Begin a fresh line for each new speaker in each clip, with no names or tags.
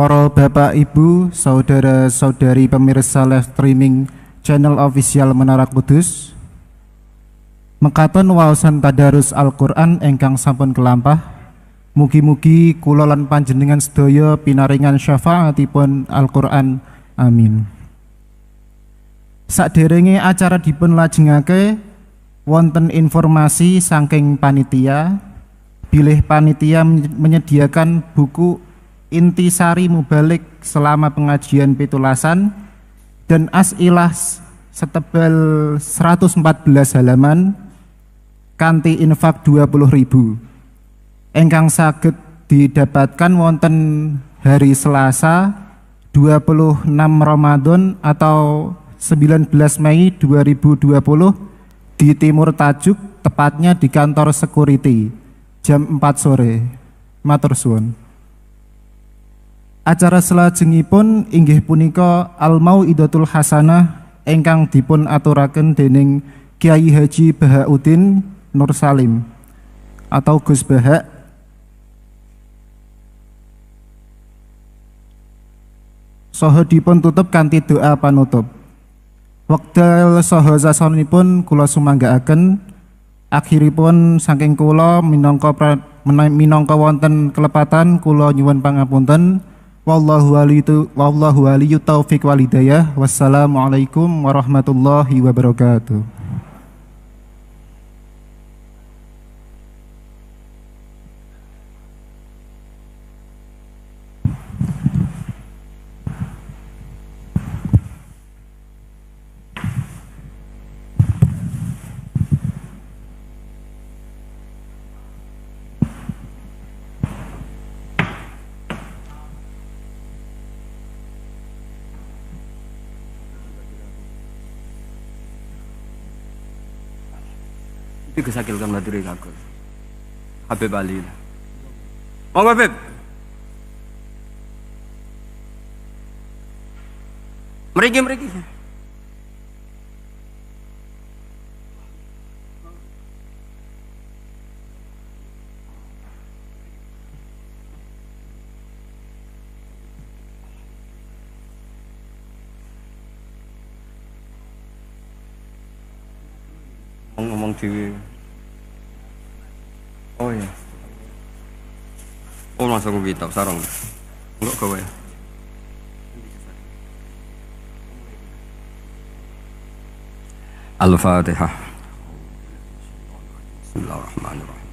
Para bapak ibu, saudara-saudari pemirsa live streaming channel official Menara Kudus, mekaten waosan tadarus Al-Qur'an ingkang sampun kelampah, mugi-mugi kula lan panjenengan sedaya pinaringan syafaatipun Al-Qur'an. Amin. Saderenge acara dipun lajengake wonten informasi saking panitia, bilih panitia menyediakan buku Intisari Mubalik selama pengajian pitulasan dan asilah setebal 114 halaman kanthi infak 20.000 ingkang saged didapatkan wonten hari Selasa 26 Ramadan atau 19 Mei 2020 di Timur Tajuk, tepatnya di kantor security jam 4 sore. Matur suwun. Acara selajengipun inggih punika Al-Mau'idatul Hasanah ingkang dipun aturaken dening Kiai Haji Bahauddin Nur Salim atau Gus Bahak. Saha dipun tutup kanthi doa panutup. Wekdal saha sasonipun kula sumanggaaken, akhiripun saking kula minangka wonten kelepatan kula nyuwun pangapunten. Wallahu waliyut taufiq wal hidayah. Wassalamualaikum warahmatullahi wabarakatuh.
Kesakilkan materi kakak Habib Ali. Monggo Habib. Mriki. Ngomong dhewe. Oh iya. Oh langsung kitab sarung. Enggak gawe. Al-Fatihah. Bismillahirrahmanirrahim.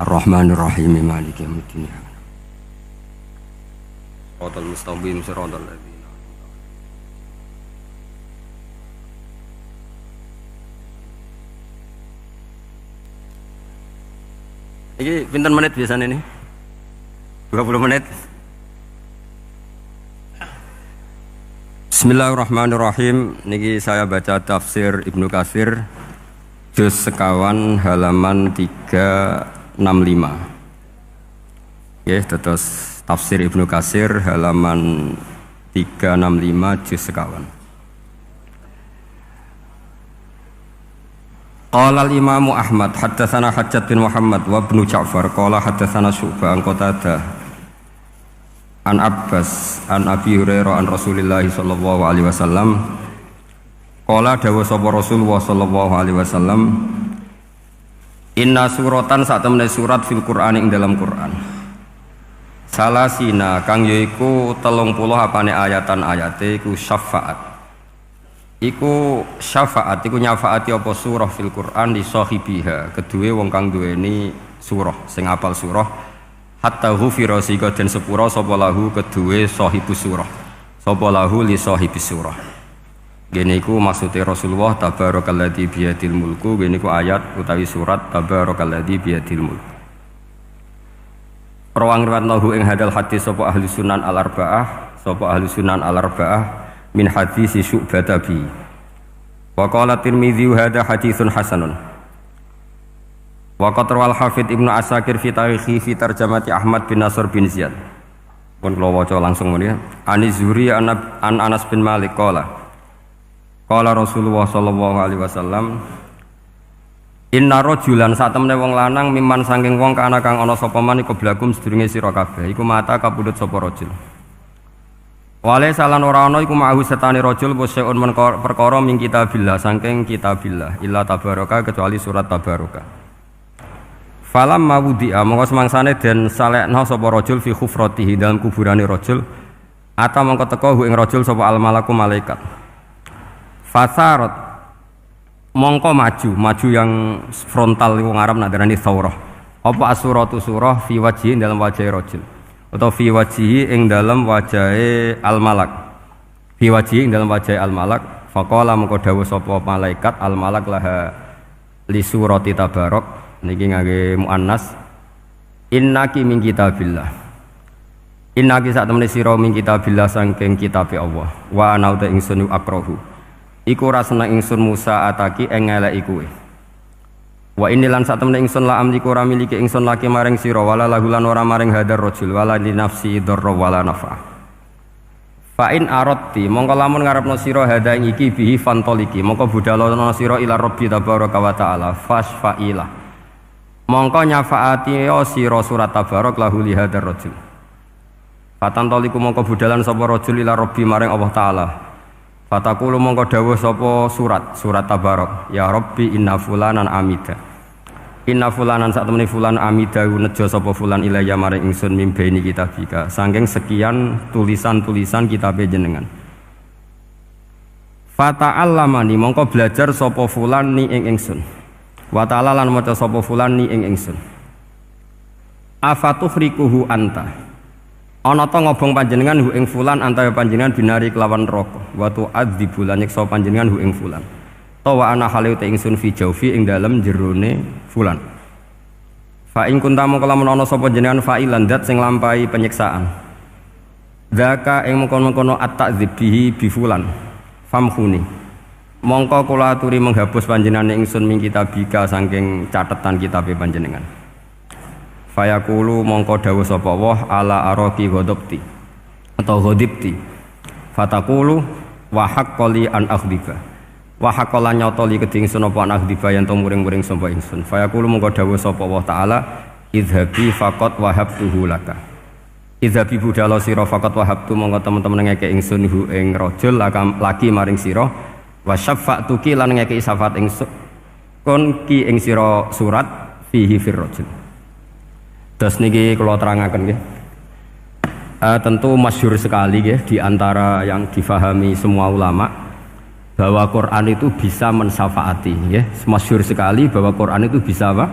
Ar-Rahmanirrahim Maliki yaumiddin. Shiratal mustaqim shiratal ladzina. Ini pinten menit biasanya ini? 20 menit. Bismillahirrahmanirrahim. Niki saya baca tafsir Ibnu Katsir juz sekawan halaman 365. Nggih, terus tafsir Ibnu Katsir halaman 365 juz sekawan. Qala al-Imam Ahmad haddatsana Hajjaj bin Muhammad wa Ibnu Ja'far qala haddatsana Syu'bah an Qatadah an Abbas an Abi Hurairah an Rasulillah sallallahu alaihi wasallam qala dawu sapa Rasulullah sallallahu alaihi wasallam inna suratan sak temene surat fil Qur'an ing dalam Qur'an salasina kang yaiku 30 apane ayatan ayate iku syafaat. Iku syafaat, iku nyafaati apa surah fil Qur'an li sahibiha, kedue wong kang duweni surah, sing apal surah, hatta ghufira sika den sepura sapa lahu kedue sahibus surah, sapa lahu li sahibis surah. Gene iku maksude Rasulullah tabarakalladzi biyadil mulku, gene iku ayat utawi surat tabarakalladzi biyadil mulku. Rawang riwayat ing hadal hadis sapa ahli sunan al-arba'ah min hadis Syu'bah tabi. Wa qala Tirmidzi hadza haditsun hasanun. Wa qad rawal Hafidz Ibnu Asakir fi tarikhi fi tarjamati Ahmad bin Nasr bin Ziyad. Pun kula waca langsung mriki. Ani Zuhri an Anas bin Malik qala. Qala Rasulullah sallallahu alaihi wasallam Inna rajulan sak temene wong lanang miman saking wong kana kang ana sapa man iku blagum sedurunge sira kabeh iku mata kapundhut sapa rajul. Wale salan ora ana iku ma'hu setane rajul poseun perkara min kitabillah saking kitabillah illa tabaraka kecuali surat tabaraka. Falam mawudi'a mongko semangsane den salekna sapa rajul fi khufratihi dalam kuburane rajul ata mongko teka hu ing rajul sapa al malaku malaikat. Fasarat mongko maju yang frontal wong Arab nak darani thawrah. Apa asuratu surah fi wajhi dalam wajah rajul atau fi wajhi ing dalam wajahe al malak. Fi wajhi ing dalam wajahe al malak faqala mongko dawuh sapa malaikat al malak laha li surati tabarok niki ngangge muannas innaki min kitabillah. Innaki sak temene sira min kitabillah saking kitabe Allah wa ana uta ingsun akrahu. Iku ora seneng ingsun Musa ataki ing ngeleki kowe. Wa inni lan sak temene ingsun la amliku ora miliki ingsun laki maring sira wala lahulan ora maring hadar rajul wala li nafsi darra wala nafa. Fa in aradti mongko lamun ngarepno sira hada ing iki bihi fantoliki mongko budalono sira ila rabbi tabaraka wa taala fasfailah. Mongko nyafaati sira surat tabarak lahu li hadar rajul. Fatantoliku mongko budalan sapa rajul ila rabbi maring Allah taala. Fatakulu mongko dawuh sapa surat tabarok ya rabbi inna fulanan amida inna fulanan sak temene fulan amida nejo sapa fulan ilaya maring ingsun mimbaini kitabika saking sekian tulisan-tulisan kitabe jenengan. Fata'allamani mongko belajar sapa fulan ni ing ingsun wa ta'ala lan maca sapa fulan ni ing ingsun. Afatuhrikuhu anta ana ta ngobong panjenengan hu ing fulan antaya panjenengan binari kelawan neraka wa tu'adzibu lan nyiksa panjenengan hu ing fulan ta wa ana hale te ingsun fi jaufi ing dalem jerone fulan fa ing kuntamu kelamun ana sapa jenengan fa'ilan dat sing lampahi penyiksaan dzaka ing mengkono-kono at-ta'dzib bihi bi fulan famkhuni mongko kula aturi menghapus panjenengan ingsun min kitabika saking catetan kitabe panjenengan. Fayaqulu mongko dawuh sapa Allah ala araqi ghadabti atau ghadibti fataqulu wa haqqali an akhdiba wa haqqala nyotoli keding ingsun apa an akhdiba yen to muring-muring sapa ingsun. Fayaqulu mongko dawuh sapa Allah taala idhabi faqat wahabtuhu laka idhabi budala sira faqat wahabtu mongko temen-temen ngeke ingsun hu ing rajul laki maring sira wa syafa'tuki lan ngeke syafaat ingsun kon ki ing sira surat fihi fir rajul. Terus niki kalau terangaken nggih. Tentu masyhur sekali nggih di antara yang difahami semua ulama bahwa Quran itu bisa mensyafaati nggih. Masyhur sekali bahwa Quran itu bisa apa?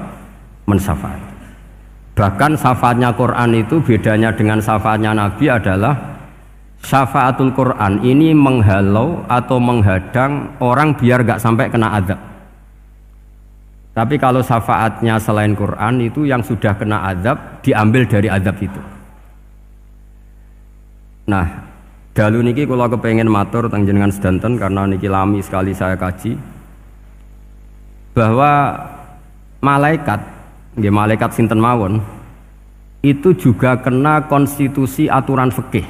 Mensyafaati. Bahkan syafaatnya Quran itu bedanya dengan syafaatnya Nabi adalah syafaatul Quran ini menghalau atau menghadang orang biar gak sampai kena azab. Tapi kalau syafaatnya selain Quran itu yang sudah kena azab diambil dari azab itu. Nah, dalu niki kula kepengin matur teng jenengan sedanten karena niki lami sekali saya kaji bahwa malaikat, nggih malaikat sinten mawon itu juga kena konstitusi aturan fikih.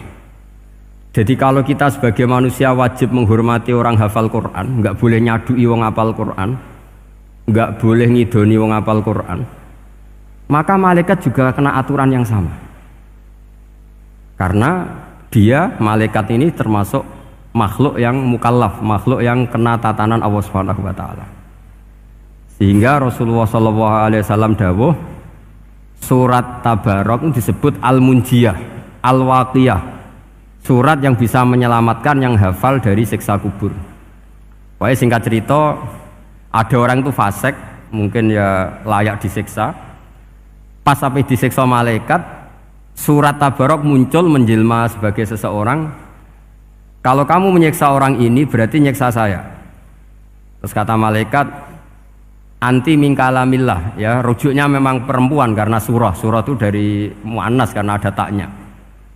Jadi kalau kita sebagai manusia wajib menghormati orang hafal Quran, nggak boleh nyadui wong hafal Quran. Enggak boleh ngidoni wong apal Quran, maka malaikat juga kena aturan yang sama karena dia malaikat ini termasuk makhluk yang mukallaf, makhluk yang kena tatanan Allah Subhanahu wa taala. Sehingga Rasulullah SAW dawuh surat Tabarok disebut Al-Munjiyah, Al-Waqiyah, surat yang bisa menyelamatkan yang hafal dari siksa kubur. Pokoknya singkat cerita, ada orang itu fasik, mungkin ya layak disiksa. Pas sampai disiksa malaikat, surat Tabarok muncul menjelma sebagai seseorang. Kalau kamu menyiksa orang ini berarti nyiksa saya. Terus kata malaikat, anti min kalamillah, ya rujuknya memang perempuan karena surah itu dari muannas karena ada taknya.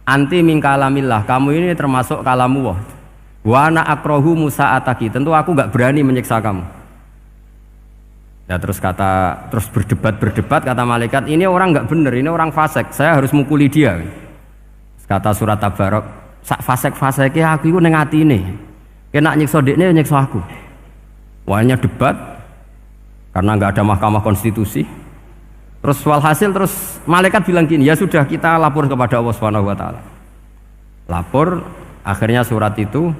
Anti min kalamillah, kamu ini termasuk kalamullah. Wa ana akrahu Musa ataki, tentu aku enggak berani menyiksa kamu. Ya terus berdebat kata malaikat, ini orang nggak benar, ini orang fasik, saya harus mukuli dia. Kata surat Tabarok, sak fasik-fasiknya aku itu neng atine, kena nyiksa dekne nyiksa aku. Wahnya debat, karena nggak ada Mahkamah Konstitusi. Terus walhasil terus malaikat bilang gini, ya sudah kita lapor kepada Allah Subhanahu wa taala. Lapor, akhirnya surat itu,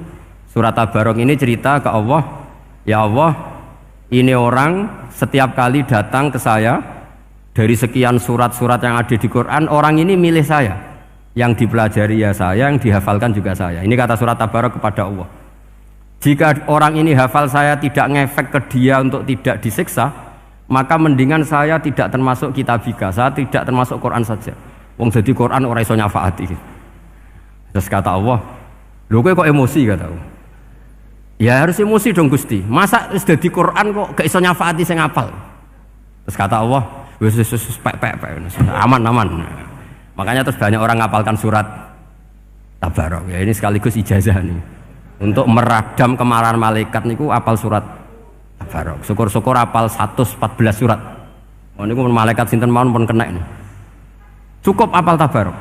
surat Tabarok ini cerita ke Allah, ya Allah, ini orang setiap kali datang ke saya dari sekian surat-surat yang ada di Quran, orang ini milih saya. Yang dipelajari ya saya, yang dihafalkan juga saya. Ini kata surat Tabarok kepada Allah. Jika orang ini hafal saya tidak ngefek ke dia untuk tidak disiksa, maka mendingan saya tidak termasuk kitabika, saya tidak termasuk Quran saja. Wong jadi Quran ora iso nyafaati. Terus kata Allah, lho kowe kok emosi kata Allah. Ya harus emosi dong Gusti. Masa wis dadi Quran kok gak iso nyafaati sing ngapal. Terus kata Allah, wis aman. Makanya terus banyak orang ngapalkan surat Tabarok. Ya ini sekaligus ijazah nih. Untuk meradam kemarahan malaikat niku apal surat Tabarok. Syukur-syukur apal 114 surat. Oh niku malaikat sinten mawon pun kena ini. Cukup apal Tabarok.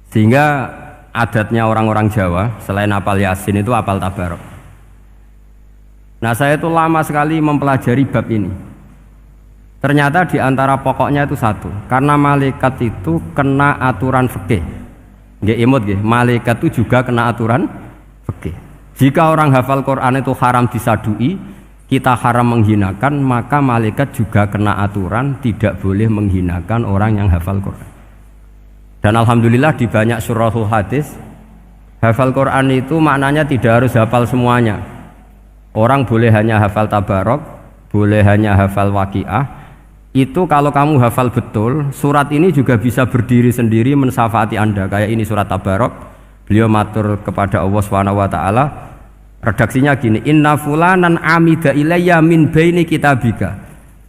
Sehingga adatnya orang-orang Jawa selain apal Yasin itu apal Tabarok. Nah saya itu lama sekali mempelajari bab ini. Ternyata di antara pokoknya itu satu, karena malaikat itu kena aturan fikih. Nggih imut nggih, malaikat itu juga kena aturan fikih. Jika orang hafal Quran itu haram disadui, kita haram menghinakan, maka malaikat juga kena aturan tidak boleh menghinakan orang yang hafal Quran. Dan alhamdulillah di banyak surahul hadis, hafal Quran itu maknanya tidak harus hafal semuanya. Orang boleh hanya hafal Tabarok, boleh hanya hafal Waqiah. Itu kalau kamu hafal betul, surat ini juga bisa berdiri sendiri mensyafaati Anda. Kayak ini surat Tabarok, beliau matur kepada Allah Subhanahu wa taala, redaksinya gini, inna fulanan amida ilayya min baini kitabika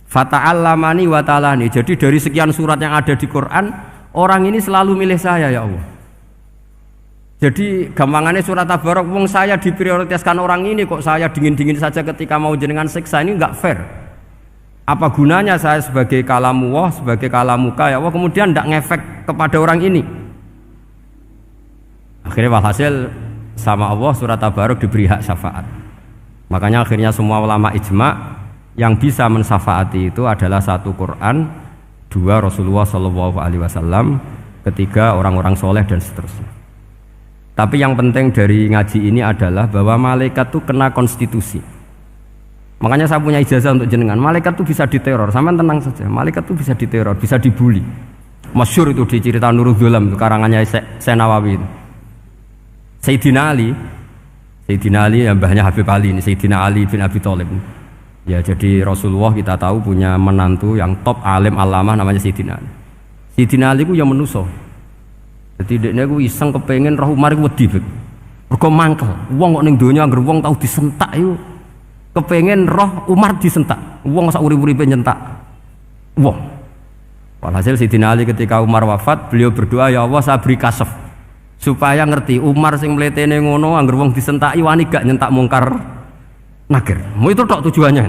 fata'allamani wa ta'alani. Jadi dari sekian surat yang ada di Quran, orang ini selalu milih saya ya Allah. Jadi gampangannya surat Tabarok, wong saya diprioritaskan orang ini, kok saya dingin-dingin saja ketika mau jenengan siksa, ini enggak fair. Apa gunanya saya sebagai kalamullah, sebagai kalamuka ya Allah, kemudian tidak ngefek kepada orang ini. Akhirnya walhasil sama Allah surat Tabarok diberi hak syafaat. Makanya akhirnya semua ulama ijma yang bisa mensyafaati itu adalah satu Quran, dua Rasulullah SAW, ketiga orang-orang soleh dan seterusnya. Tapi yang penting dari ngaji ini adalah bahwa malaikat itu kena konstitusi. Makanya saya punya ijazah untuk jenengan. Malaikat itu bisa diteror, sampean tenang saja. Malaikat itu bisa diteror, bisa dibully. Masyhur itu di cerita Nurul Dhulam, karangannya Senawawi. Sayyidina Ali yang mbahnya Habib Ali ini, Sayyidina Ali bin Abi Thalib. Ya jadi Rasulullah kita tahu punya menantu yang top alim alamah namanya Sayyidina Ali. Sayyidina Ali ku yang menuso. Jadi dekne ku iseng kepengin roh Umar ku wedi. Mergo mangkel. Wong kok ning donya anggere wong tau disentak iku kepengen roh Umar disentak. Wong sak urip-uripe nyentak wong. Walhasil Sayyidina Ali ketika Umar wafat, beliau berdoa, ya Allah saya beri kasaf supaya ngerti Umar sing mletene ngono anggere wong disentaki wani gak nyentak mungkar nakir. Mau itu tok tujuannya.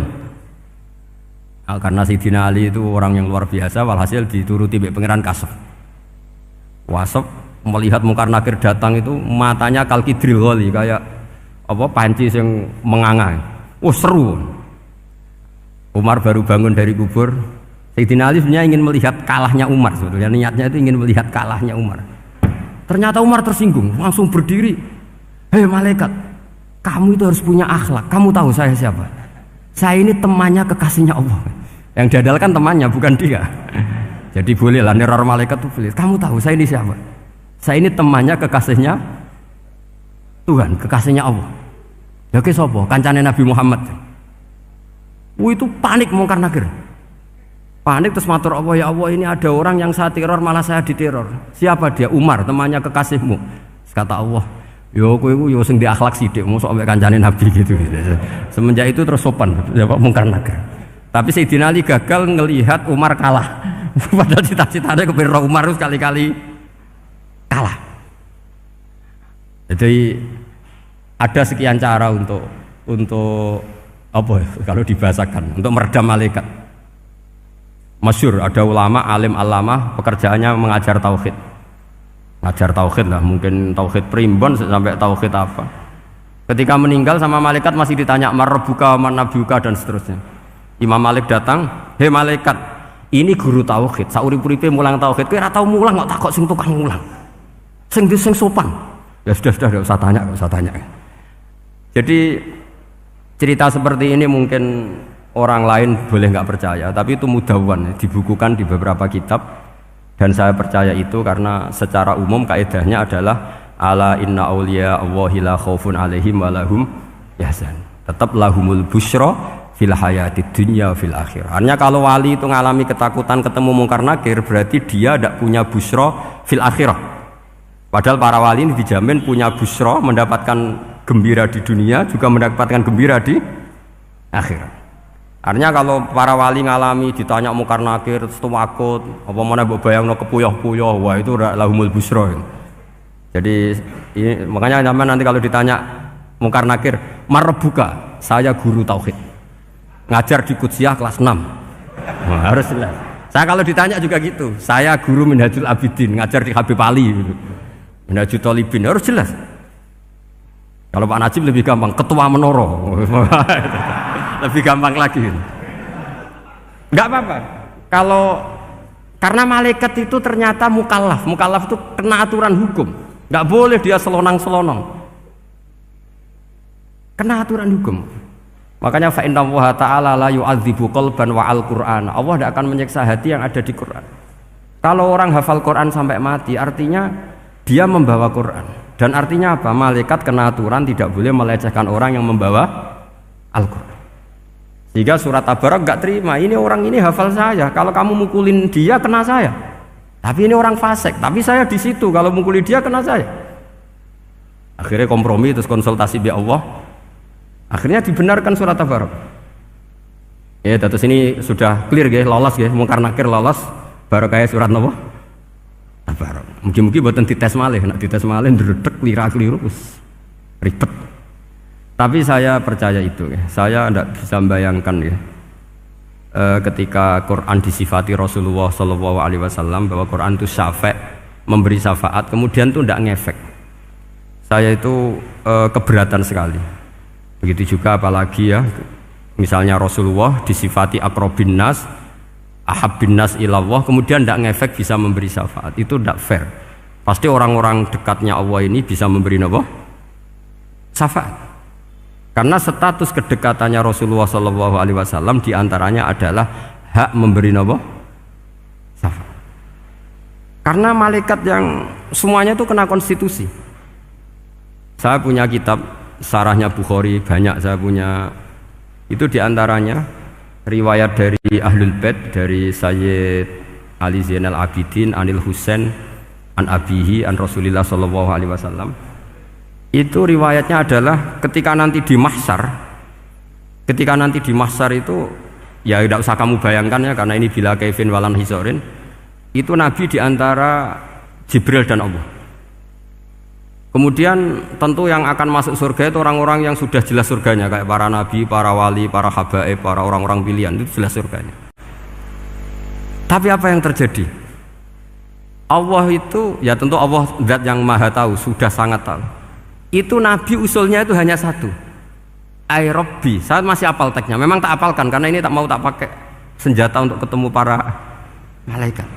Nah, karena Sayyidina Ali itu orang yang luar biasa, walhasil dituruti mbek pangeran kasaf. Wasaf melihat mungkar nakir datang itu matanya kalkidril ghali, kayak apa panci yang menganga. Oh seru. Umar baru bangun dari kubur. Sayyidina Ali sebenarnya ingin melihat kalahnya Umar sebetulnya. Niatnya itu ingin melihat kalahnya Umar. Ternyata Umar tersinggung, langsung berdiri. Hei malaikat, kamu itu harus punya akhlak. Kamu tahu saya siapa? Saya ini temannya kekasihnya Allah. Yang diandalkan temannya bukan dia. Jadi bolehlah neror malaikat itu boleh. Kamu tahu saya ini siapa? Saya ini temannya kekasihnya Tuhan, kekasihnya Allah. Ya ke sapa? Kancane Nabi Muhammad. Itu panik mungkar nakir. Panik terus matur Allah, ya Allah ini ada orang yang saya teror malah saya diteror. Siapa dia? Umar, temannya kekasihmu. Kata Allah, yo kowe iku yo sing di akhlak sithik, mosok ambek kancane Nabi gitu. Semenjak itu terus sopan, jawab mungkar nakir. Tapi Sayyidina Ali gagal ngelihat Umar kalah. Padahal cita-citanya kepengin Umar sekali-kali kalah. Jadi ada sekian cara untuk apa kalau dibahasakan untuk meredam malaikat. Masyhur ada ulama alim alamah pekerjaannya mengajar tauhid. Ngajar tauhid lah, mungkin tauhid primbon sampai tauhid apa. Ketika meninggal sama malaikat masih ditanya marbuka, manabuka dan seterusnya. Imam Malik datang, "Hei malaikat, ini guru tauhid, saurip-uripe mulang tauhid, kowe ora tau mulang kok takok sing tukang mulang. Sing sopan." Ya sudah, enggak usah tanya. Jadi cerita seperti ini mungkin orang lain boleh nggak percaya, tapi itu mudawwan, dibukukan di beberapa kitab, dan saya percaya itu karena secara umum kaidahnya adalah ala inna auliya Allahi la khaufun alaihim wa lahum yahzan. Tetap lahumul busyra fil hayatid dunya fil akhirah. Artinya kalau wali itu ngalami ketakutan ketemu mungkar nakir, berarti dia tidak punya busyra fil akhirah. Padahal para wali ini dijamin punya busyra, mendapatkan gembira di dunia, juga mendapatkan gembira di akhirat. Artinya kalau para wali ngalami ditanya mungkar nakir, takut, apa mana mbok bayangno kepuyah-puyah, wah itu lahumul busyra. Jadi makanya zaman nanti kalau ditanya mungkar nakir, marbuka, saya guru tauhid. Ngajar di Qudsiyah kelas 6. Nah, harus jelas. Saya kalau ditanya juga gitu, saya guru Minhajul Abidin, ngajar di Habib Ali gitu. Minhajul Thalibin, harus jelas. Kalau Pak Najib lebih gampang, ketua menoro. Lebih gampang lagi. Enggak apa-apa. Kalau karena malaikat itu ternyata mukallaf. Mukallaf itu kena aturan hukum. Enggak boleh dia selonang-selonong. Kena aturan hukum. Makanya fa inna Allah ta'ala la yu'adzibu qalban wa al-Qur'an. Allah tidak akan menyiksa hati yang ada di Quran. Kalau orang hafal Quran sampai mati, artinya dia membawa Quran. Dan artinya apa? Malaikat kena aturan tidak boleh melecehkan orang yang membawa Al-Quran. Sehingga surat Tabarak gak terima, ini orang ini hafal saya, kalau kamu mukulin dia kena saya. Tapi ini orang fasik, tapi saya di situ, kalau mukulin dia kena saya. Akhirnya kompromi, terus konsultasi bi Allah. Akhirnya dibenarkan surat Tabarak. Ya, terus ini sudah clear ya, lolos ya, mungkar nakir lolos, baru kayak surat Nabi. Mungkin buatan dites malih, nak dites malih ndredeg keliru ribet. Tapi saya percaya itu, ya. Saya tidak bisa membayangkan ya, ketika Quran disifati Rasulullah SAW bahwa Quran itu syafa', memberi syafaat, kemudian itu tidak ngefek. Saya itu keberatan sekali. Begitu juga apalagi ya, misalnya Rasulullah disifati aqrabin nas, ahabbin nas ilallah, kemudian tidak ngefek bisa memberi syafaat, itu tidak fair. Pasti orang-orang dekatnya Allah ini bisa memberi apa? Syafaat. Karena status kedekatannya Rasulullah SAW diantaranya adalah hak memberi apa? Syafaat. Karena malaikat yang semuanya itu kena konstitusi. Saya punya kitab Syarahnya Bukhari, banyak saya punya. Itu diantaranya riwayat dari Ahlul Bait, dari Sayyid Ali Zainal Abidin, Anil Husain, an Abihi, an Rasulillah Sallallahu Alaihi Wasallam. Itu riwayatnya adalah ketika nanti di mahsyar itu ya tidak usah kamu bayangkan ya, karena ini bila kaifin walan hisorin, itu Nabi diantara Jibril dan Allah. Kemudian tentu yang akan masuk surga itu orang-orang yang sudah jelas surganya, kayak para nabi, para wali, para habaib, para orang-orang pilihan, itu jelas surganya. Tapi apa yang terjadi? Allah itu, ya tentu Allah zat yang maha tahu, sudah sangat tahu. Itu nabi usulnya itu hanya satu, ay Rabbi. Saya masih apal teksnya, memang tak apalkan karena ini tak mau tak pakai senjata untuk ketemu para malaikat.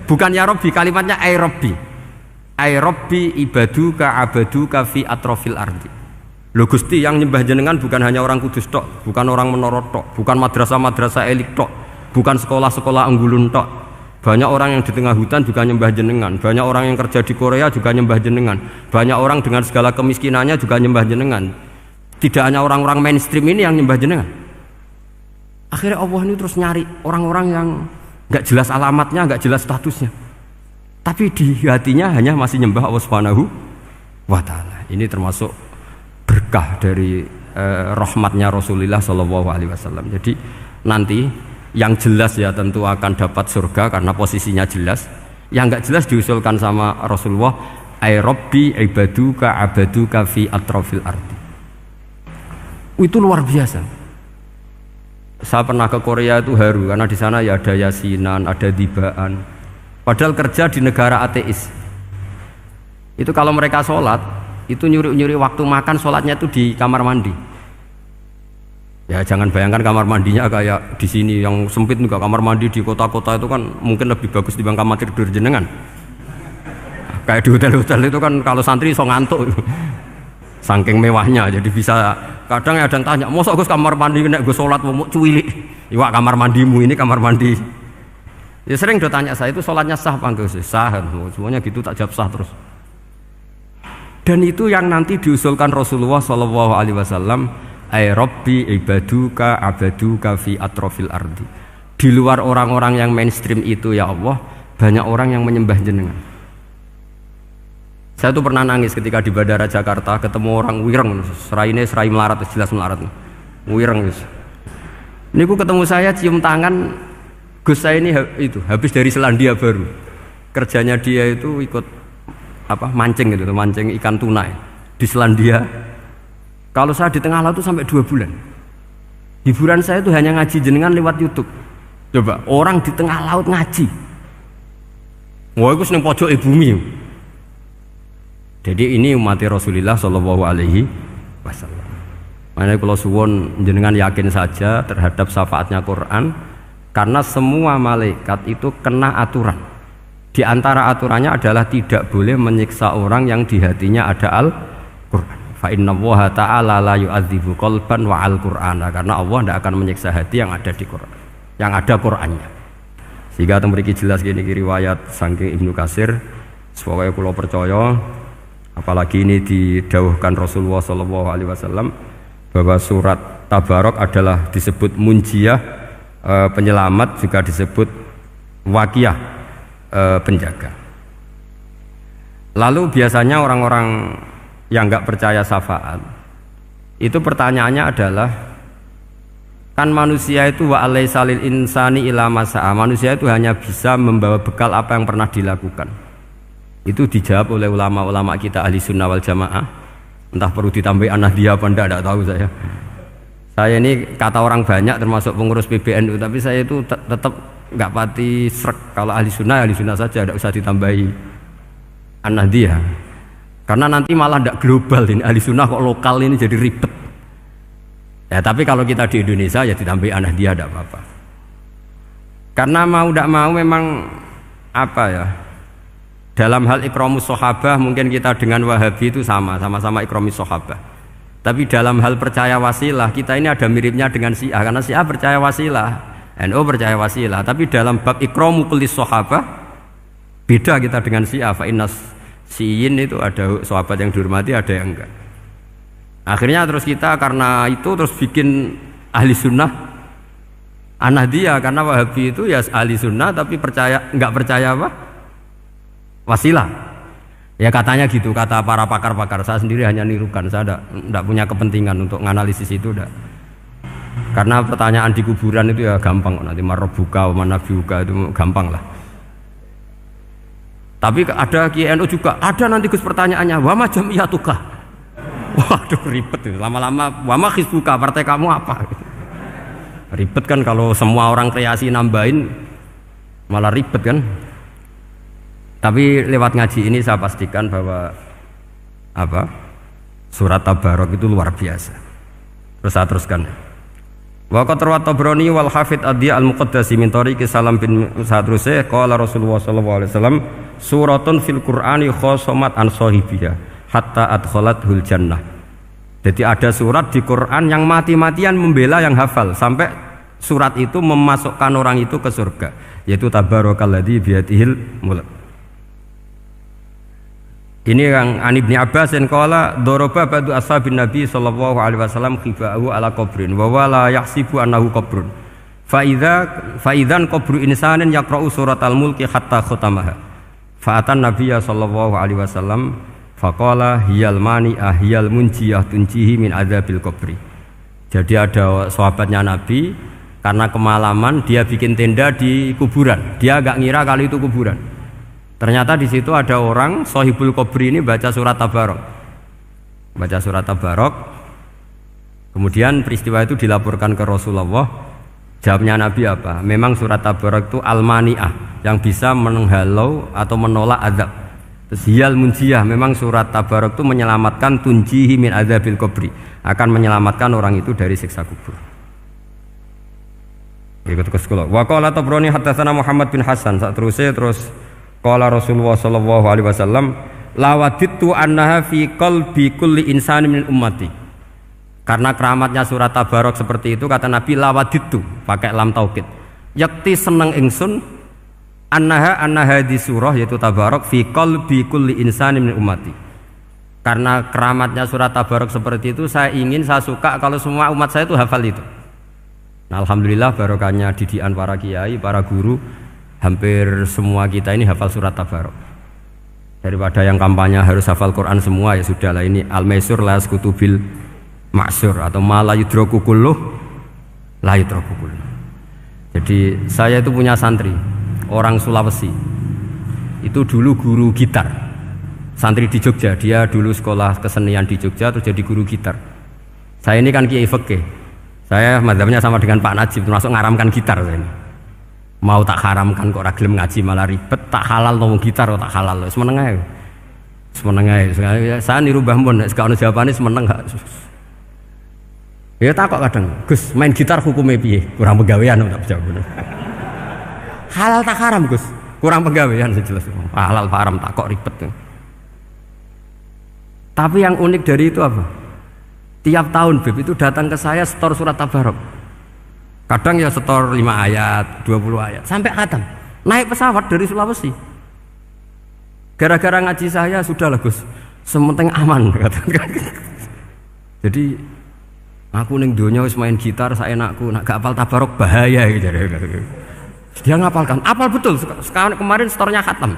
Bukan ya Rabbi, kalimatnya ay Rabbi. Ay Rabbi ibaduka abaduka fi atrofil ardi. Lho Gusti, yang nyembah jenengan bukan hanya orang Kudus tok, bukan orang Menoro tok, bukan madrasah-madrasah elit tok, bukan sekolah-sekolah Anggulun tok. Banyak orang yang di tengah hutan juga nyembah jenengan, banyak orang yang kerja di Korea juga nyembah jenengan, banyak orang dengan segala kemiskinannya juga nyembah jenengan. Tidak hanya orang-orang mainstream ini yang nyembah jenengan. Akhirnya Allah ini terus nyari orang-orang yang gak jelas alamatnya, gak jelas statusnya, tapi di hatinya hanya masih nyembah Allah Subhanahu wa ta'ala. Ini termasuk berkah dari rahmatnya Rasulullah Sallallahu Alaihi Wasallam. Jadi nanti yang jelas ya tentu akan dapat surga karena posisinya jelas. Yang enggak jelas diusulkan sama Rasulullah, ay Rabbi ibaduka abaduka fi atrofil ardi. Itu luar biasa. Saya pernah ke Korea itu haru karena di sana ya ada yasinan, ada dibaan. Padahal kerja di negara ateis. Itu kalau mereka sholat, itu nyuri-nyuri waktu makan, sholatnya itu di kamar mandi. Ya jangan bayangkan kamar mandinya kayak di sini yang sempit juga. Kamar mandi di kota-kota itu kan mungkin lebih bagus dibanding kamar tidur jenengan. Kayak di hotel-hotel itu kan kalau santri so ngantuk. Saking mewahnya jadi bisa kadang ada yang tanya, "Mosok Gus kamar mandi nek Gus salat mau cuwilik?" Iwak kamar mandimu ini kamar mandi. Ya sering do tanya saya itu salatnya sah apa enggak? Sah. Semuanya gitu tak jawab sah terus. Dan itu yang nanti diusulkan Rasulullah sallallahu alaihi wasallam, ay rabbi ibaduka abaduka fi atrofil ardi. Di luar orang-orang yang mainstream itu ya Allah, banyak orang yang menyembah jenengan. Saya tuh pernah nangis ketika di Bandara Jakarta ketemu orang wireng, serai melarat, jelas melarat. Wireng guys. Ini aku ketemu saya cium tangan, Gus saya ini itu habis dari Selandia Baru. Kerjanya dia itu ikut mancing gitu, mancing ikan tuna di Selandia. Kalau saya di tengah laut itu sampai 2 bulan. Hiburan saya itu hanya ngaji jenengan lewat YouTube. Coba orang di tengah laut ngaji. Wah, itu seneng pojok bumi. Jadi ini umat Rasulullah Shallallahu Alaihi Wasallam. Makanya kalau suwon jenengan yakin saja terhadap syafaatnya Quran, karena semua malaikat itu kena aturan. Di antara aturannya adalah tidak boleh menyiksa orang yang di hatinya ada Al-Quran. Fa inna Allaha ta'ala la yu'adzibu qalban wa al-Qur'ana, karena Allah tidak akan menyiksa hati yang ada di Quran, yang ada Qurannya. Sehingga memiliki jelas gini riwayat saking Ibnu Katsir, pokoknya kalau percaya, apalagi ini didawuhkan Rasulullah SAW bahwa surat Tabarok adalah disebut munjiyah, penyelamat, juga disebut waqiyah, penjaga. Lalu biasanya orang-orang yang nggak percaya syafaat itu pertanyaannya adalah, kan manusia itu wa alaisa lil insani ila masa'a, manusia itu hanya bisa membawa bekal apa yang pernah dilakukan. Itu dijawab oleh ulama-ulama kita ahli sunnah wal jamaah. Entah perlu ditambahi An-Nahdiyah apa enggak tahu saya. Saya ini kata orang banyak termasuk pengurus PBNU, tapi saya itu tetap nggak pati srek. Kalau ahli sunnah saja, tidak usah ditambahi An-Nahdiyah. Karena nanti malah tidak global ini, ahli sunnah kok lokal ini jadi ribet. Ya tapi kalau kita di Indonesia ya ditambahi An-Nahdiyah tidak apa-apa. Karena mau tidak mau memang dalam hal ikramus sahabah mungkin kita dengan Wahabi itu sama-sama ikramus sahabah. Tapi dalam hal percaya wasilah kita ini ada miripnya dengan Syiah, karena Syiah percaya wasilah, NU percaya wasilah. Tapi dalam bab ikramu kulis sahabah beda kita dengan Syiah. Fa innas Syiin itu ada sahabat yang dihormati, ada yang enggak. Akhirnya terus kita karena itu terus bikin ahli sunnah An-Nahdiyah, karena Wahabi itu ya ahli sunnah tapi enggak percaya wasilah. Ya katanya gitu, kata para pakar-pakar. Saya sendiri hanya nirukan, saya enggak punya kepentingan untuk menganalisis itu enggak. Karena pertanyaan di kuburan itu ya gampang, nanti marbuka wa manabiuka itu gampang lah. Tapi ada KNU juga, ada nanti Gus pertanyaannya, wama jamiyatuka. Waduh ribet itu, lama-lama wama hizbuka, partai kamu apa? Ribet kan kalau semua orang kreasi nambahin, malah ribet kan. Tapi lewat ngaji ini saya pastikan bahwa surat Tabarok itu luar biasa. Terus saya teruskan. Wa qad rawat Tabrani wal Hafidz Adhi al-Muqaddasi min tariqi Salam bin Sadruse qala Rasulullah sallallahu alaihi wasallam suratun fil Qur'ani khosomat an sahibiha hatta adkhalathul jannah. Jadi ada surat di Quran yang mati-matian membela yang hafal sampai surat itu memasukkan orang itu ke surga, yaitu tabarakalladzi biyadihil mulk. Ini yang An Ibni Abbas dan qala daraba ba'du ashabin Nabi sallallahu alaihi wasallam khiba'u ala qabrin wa wala yahsibu annahu qabrun. Fa idzan qabru insanin yaqra'u suratal mulki hatta khatamaha. Fa atan Nabiyya sallallahu alaihi wasallam faqala hiyal mani'ah hiyal munjiyah tunjihi min adzabil qabri. Jadi ada sahabatnya Nabi karena kemalaman dia bikin tenda di kuburan. Dia agak ngira kalau itu kuburan. Ternyata di situ ada orang Sohibul Qabri ini baca surat Tabarok. Kemudian peristiwa itu dilaporkan ke Rasulullah. Jawabnya Nabi apa? Memang surat Tabarok itu al-mani'ah, yang bisa menghalau atau menolak azab. Terus hiyal munjiyah, memang surat Tabarok itu menyelamatkan tunjihi min adzabil qabri, akan menyelamatkan orang itu dari siksa kubur. Ikut ke sekolah. Wa qala Tabrani haddatsana Muhammad bin Hasan. Terus qala Rasulullah sallallahu alaihi wasallam lawadittu annaha fi qalbi kulli insani min ummati. Karena keramatnya surat Tabarok seperti itu kata Nabi lawadittu pakai lam taukid. Yakti seneng ingsun annaha di surah yaitu Tabarok fi qalbi kulli insani min ummati. Karena keramatnya surat Tabarok seperti itu saya suka kalau semua umat saya itu hafal itu. Nah, alhamdulillah barokahnya didikan para kiai, para guru, hampir semua kita ini hafal surat Tabarok. Daripada yang kampanye harus hafal Quran semua, ya sudahlah ini al-maisur la yasqutubil ma'sur atau ma la yudraku kulluh la yudraku kulluh. Jadi saya itu punya santri orang Sulawesi. Itu dulu guru gitar. Santri di Jogja, dia dulu sekolah kesenian di Jogja terus jadi guru gitar. Saya ini kan kiai fikih. Saya madzhabnya sama dengan Pak Najib, termasuk ngaramkan gitar saya ini. Mau tak haramkan kok ora gelem ngaji malah ribet, tak halal ngomong gitar kok tak halal. Wis meneng ae. Wis meneng ae. Saya niru Mbah Mun nek ono jawabane meneng gak. Ya takok kadang, Gus, main gitar hukumnya piye? Kurang pegawean tak jawab. Halal tak haram, Gus? Kurang pegawean jelas. Halal haram tak kok ribet. Tapi yang unik dari itu apa? Tiap tahun Beb itu datang ke saya setor surat Tabarok. Kadang ya setor 5 ayat, 20 ayat sampai khatam. Naik pesawat dari Sulawesi. Gara-gara ngaji saya sudahlah Gus, sementing aman katakan. Jadi aku ning donya wis main gitar saenakku, nak gak hafal Tabarok bahaya gitu. Dia ngapalkan, apal betul. Sekarang kemarin setornya khatam.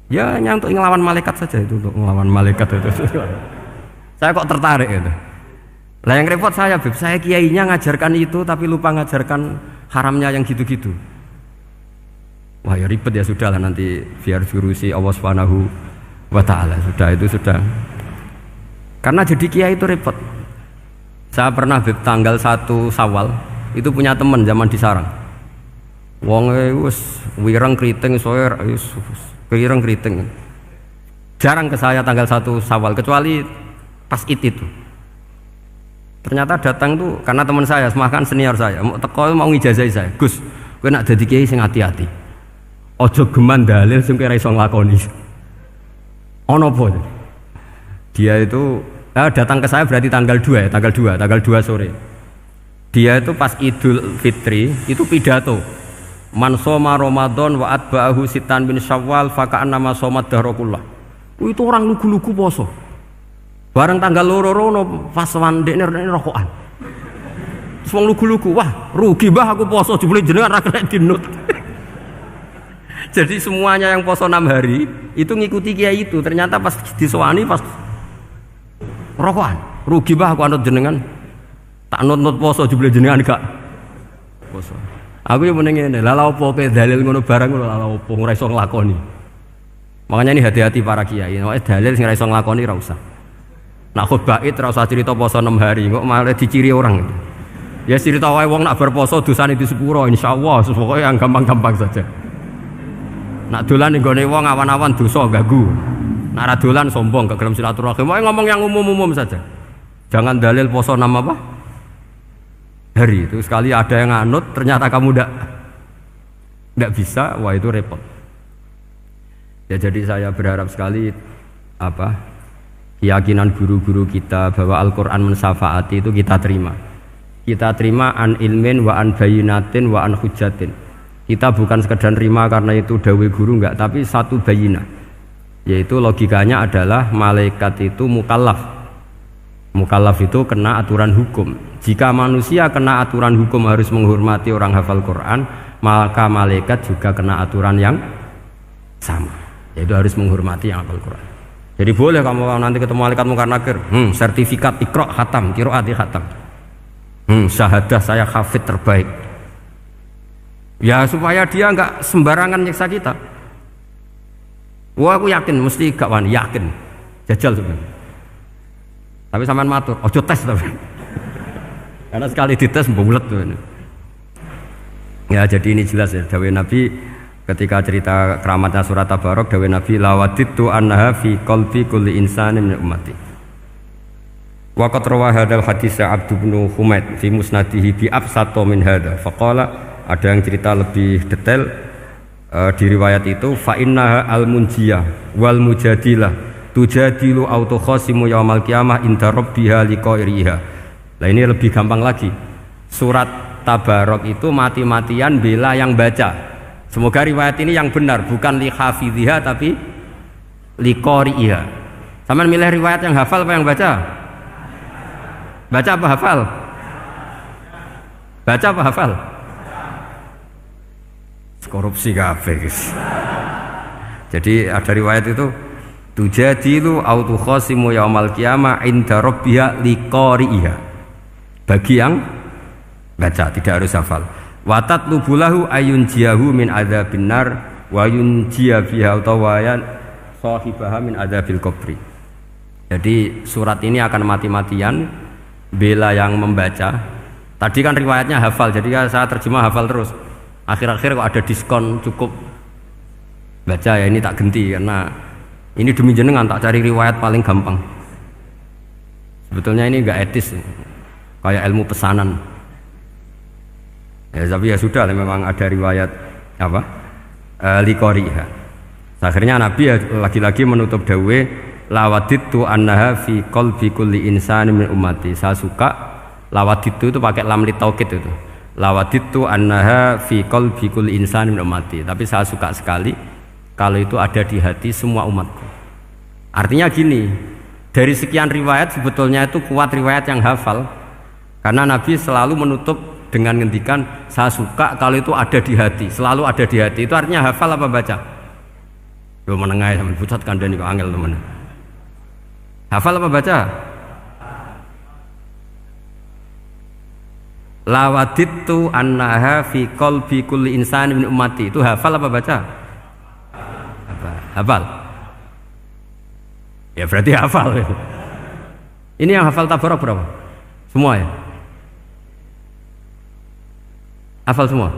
Ya hanya untuk ngelawan malaikat saja itu, untuk ngelawan malaikat itu. Saya kok tertarik gitu. Lah yang repot saya, Beb, saya kiainya ngajarkan itu tapi lupa ngajarkan haramnya yang gitu-gitu. Wah ya ribet ya sudahlah nanti biar diurusi Allah Subhanahu wa taala. Sudah. Karena jadi kiai itu repot. Saya pernah Beb tanggal 1 Syawal itu punya teman zaman di Sarang. Wonge wis wireng kriting soe wis wireng kriting. Jarang ke saya tanggal 1 Syawal kecuali pas itu. Ternyata datang tuh karena teman saya, semakan senior saya, mau ngijazahi saya. Gus, kowe nak dadi kiai sing hati-hati. Aja geman dalil sing kowe ora iso nglakoni. Ono apa? Dia itu datang ke saya berarti tanggal 2 sore. Dia itu pas Idul Fitri itu pidato. Man shoma Ramadan wa atba'ahu sitan bin Syawal faka'annama shomat dahrakullah. Itu orang lugu-lugu poso. Bareng tanggal loro pas wandekne rokokan. Wong lugu-lugu, wah rugi mbah aku poso jebule jenengan ra kena dinut. Jadi semuanya yang poso 6 hari itu ngikuti kiai itu. Ternyata pas disowani pas rokokan, rugi mbah aku anut jenengan. Tak nut poso jebule jenengan gak poso. Aku yang mending ngene, lha opo kowe dalil ngono barang lho lha opo ora iso nglakoni. Makanya ini hati-hati para kiai, nek dalil sing ora iso nglakoni ora usah. Nak khutbah id ora usah cerita poso 6 hari, kok malah diciri orang. Ya cerita wae wong nak berposo dosane di sepuro insyaallah, pokoke yang gampang-gampang saja. Nak dolan ning gone wong awan-awan dosa ganggu. Nak ra dolan sombong gak gelem silaturahim. Pokoke ngomong yang umum-umum saja. Jangan dalil poso 6 apa? Hari itu sekali ada yang nganut ternyata kamu ndak bisa, wah itu repot. Ya jadi saya berharap sekali keyakinan guru-guru kita bahwa Al-Quran mensyafaati itu kita terima. Kita terima an ilmin wa an bayinatin wa an hujatin. Kita bukan sekedar terima karena itu dawai guru enggak, tapi satu bayinah. Yaitu logikanya adalah malaikat itu mukallaf. Mukallaf itu kena aturan hukum. Jika manusia kena aturan hukum harus menghormati orang hafal Quran, maka malaikat juga kena aturan yang sama. Yaitu harus menghormati yang hafal Quran. Jadi boleh kamu nanti ketemu malaikat mungkar nakir, sertifikat Iqra khatam, qiraati khatam. Syahadah saya hafid terbaik. Ya supaya dia enggak sembarangan nyiksa kita. Wah aku yakin mesti gak wani, yakin. Jajal sebenarnya. Tapi sampean matur, ojo tes tapi. Karena sekali dites bulet tuh. Ya jadi ini jelas ya dawuh Nabi ketika cerita keramatnya surat Tabarok, dawuh Nabi lawaditu annaha fi qalbi kulli insanin min ummati. Waqat rawa hadzal hadits Abd bin Humaid fi musnadihi bi absato min hadza. Faqala, ada yang cerita lebih detail di riwayat itu, fa innaha al-munjiyah wal mujadilah tujadilu auto khasimu yaumal qiyamah inda rabbiha liqairiha. Lah ini lebih gampang lagi. Surat Tabarok itu mati-matian bela yang baca. Semoga riwayat ini yang benar, bukan li hafidhiha tapi liqairiha. Sama milih riwayat yang hafal apa yang baca? Baca apa hafal? Baca apa hafal? Korupsi kabeh guys. Jadi ada riwayat itu tujadilu autu khasimu yaumal qiyamah inda rabbiha liqari'iha. Bagi yang baca, tidak harus hafal. Wa tatlubulahu ayun jiyahu min adzabin nar wa yunjiya biha utawayan sahibaha min adzabil qabri. Jadi surat ini akan mati-matian bela yang membaca. Tadi kan riwayatnya hafal, jadi saya terjemah hafal terus. Akhir-akhir kok ada diskon cukup baca, ya ini tak ganti karena ini demi jenengan tak cari riwayat paling gampang. Sebetulnya ini enggak etis, kayak ilmu pesanan. Ya tapi ya sudah, memang ada riwayat apa? Liqariha. Akhirnya Nabi ya lagi-lagi menutup dawe lawaditu annaha fi qalbi kulli insani min ummati. Saya suka lawaditu itu pakai lam li taukid itu. Lawaditu annaha fi qalbi kulli insani min ummati. Tapi saya suka sekali kalau itu ada di hati semua umatku. Artinya gini, dari sekian riwayat sebetulnya itu kuat riwayat yang hafal. Karena Nabi selalu menutup dengan ngendikan saya suka kalau itu ada di hati, selalu ada di hati. Itu artinya hafal apa baca? Yo menengah sampean pucat kandhani kok angel temen. Hafal apa baca? Lawaditu annaha fi qalbi kulli insani min ummati. Itu hafal apa baca? Hafal. Ya berarti hafal. Ini yang hafal Tabarok berapa? Semua ya? Hafal semua?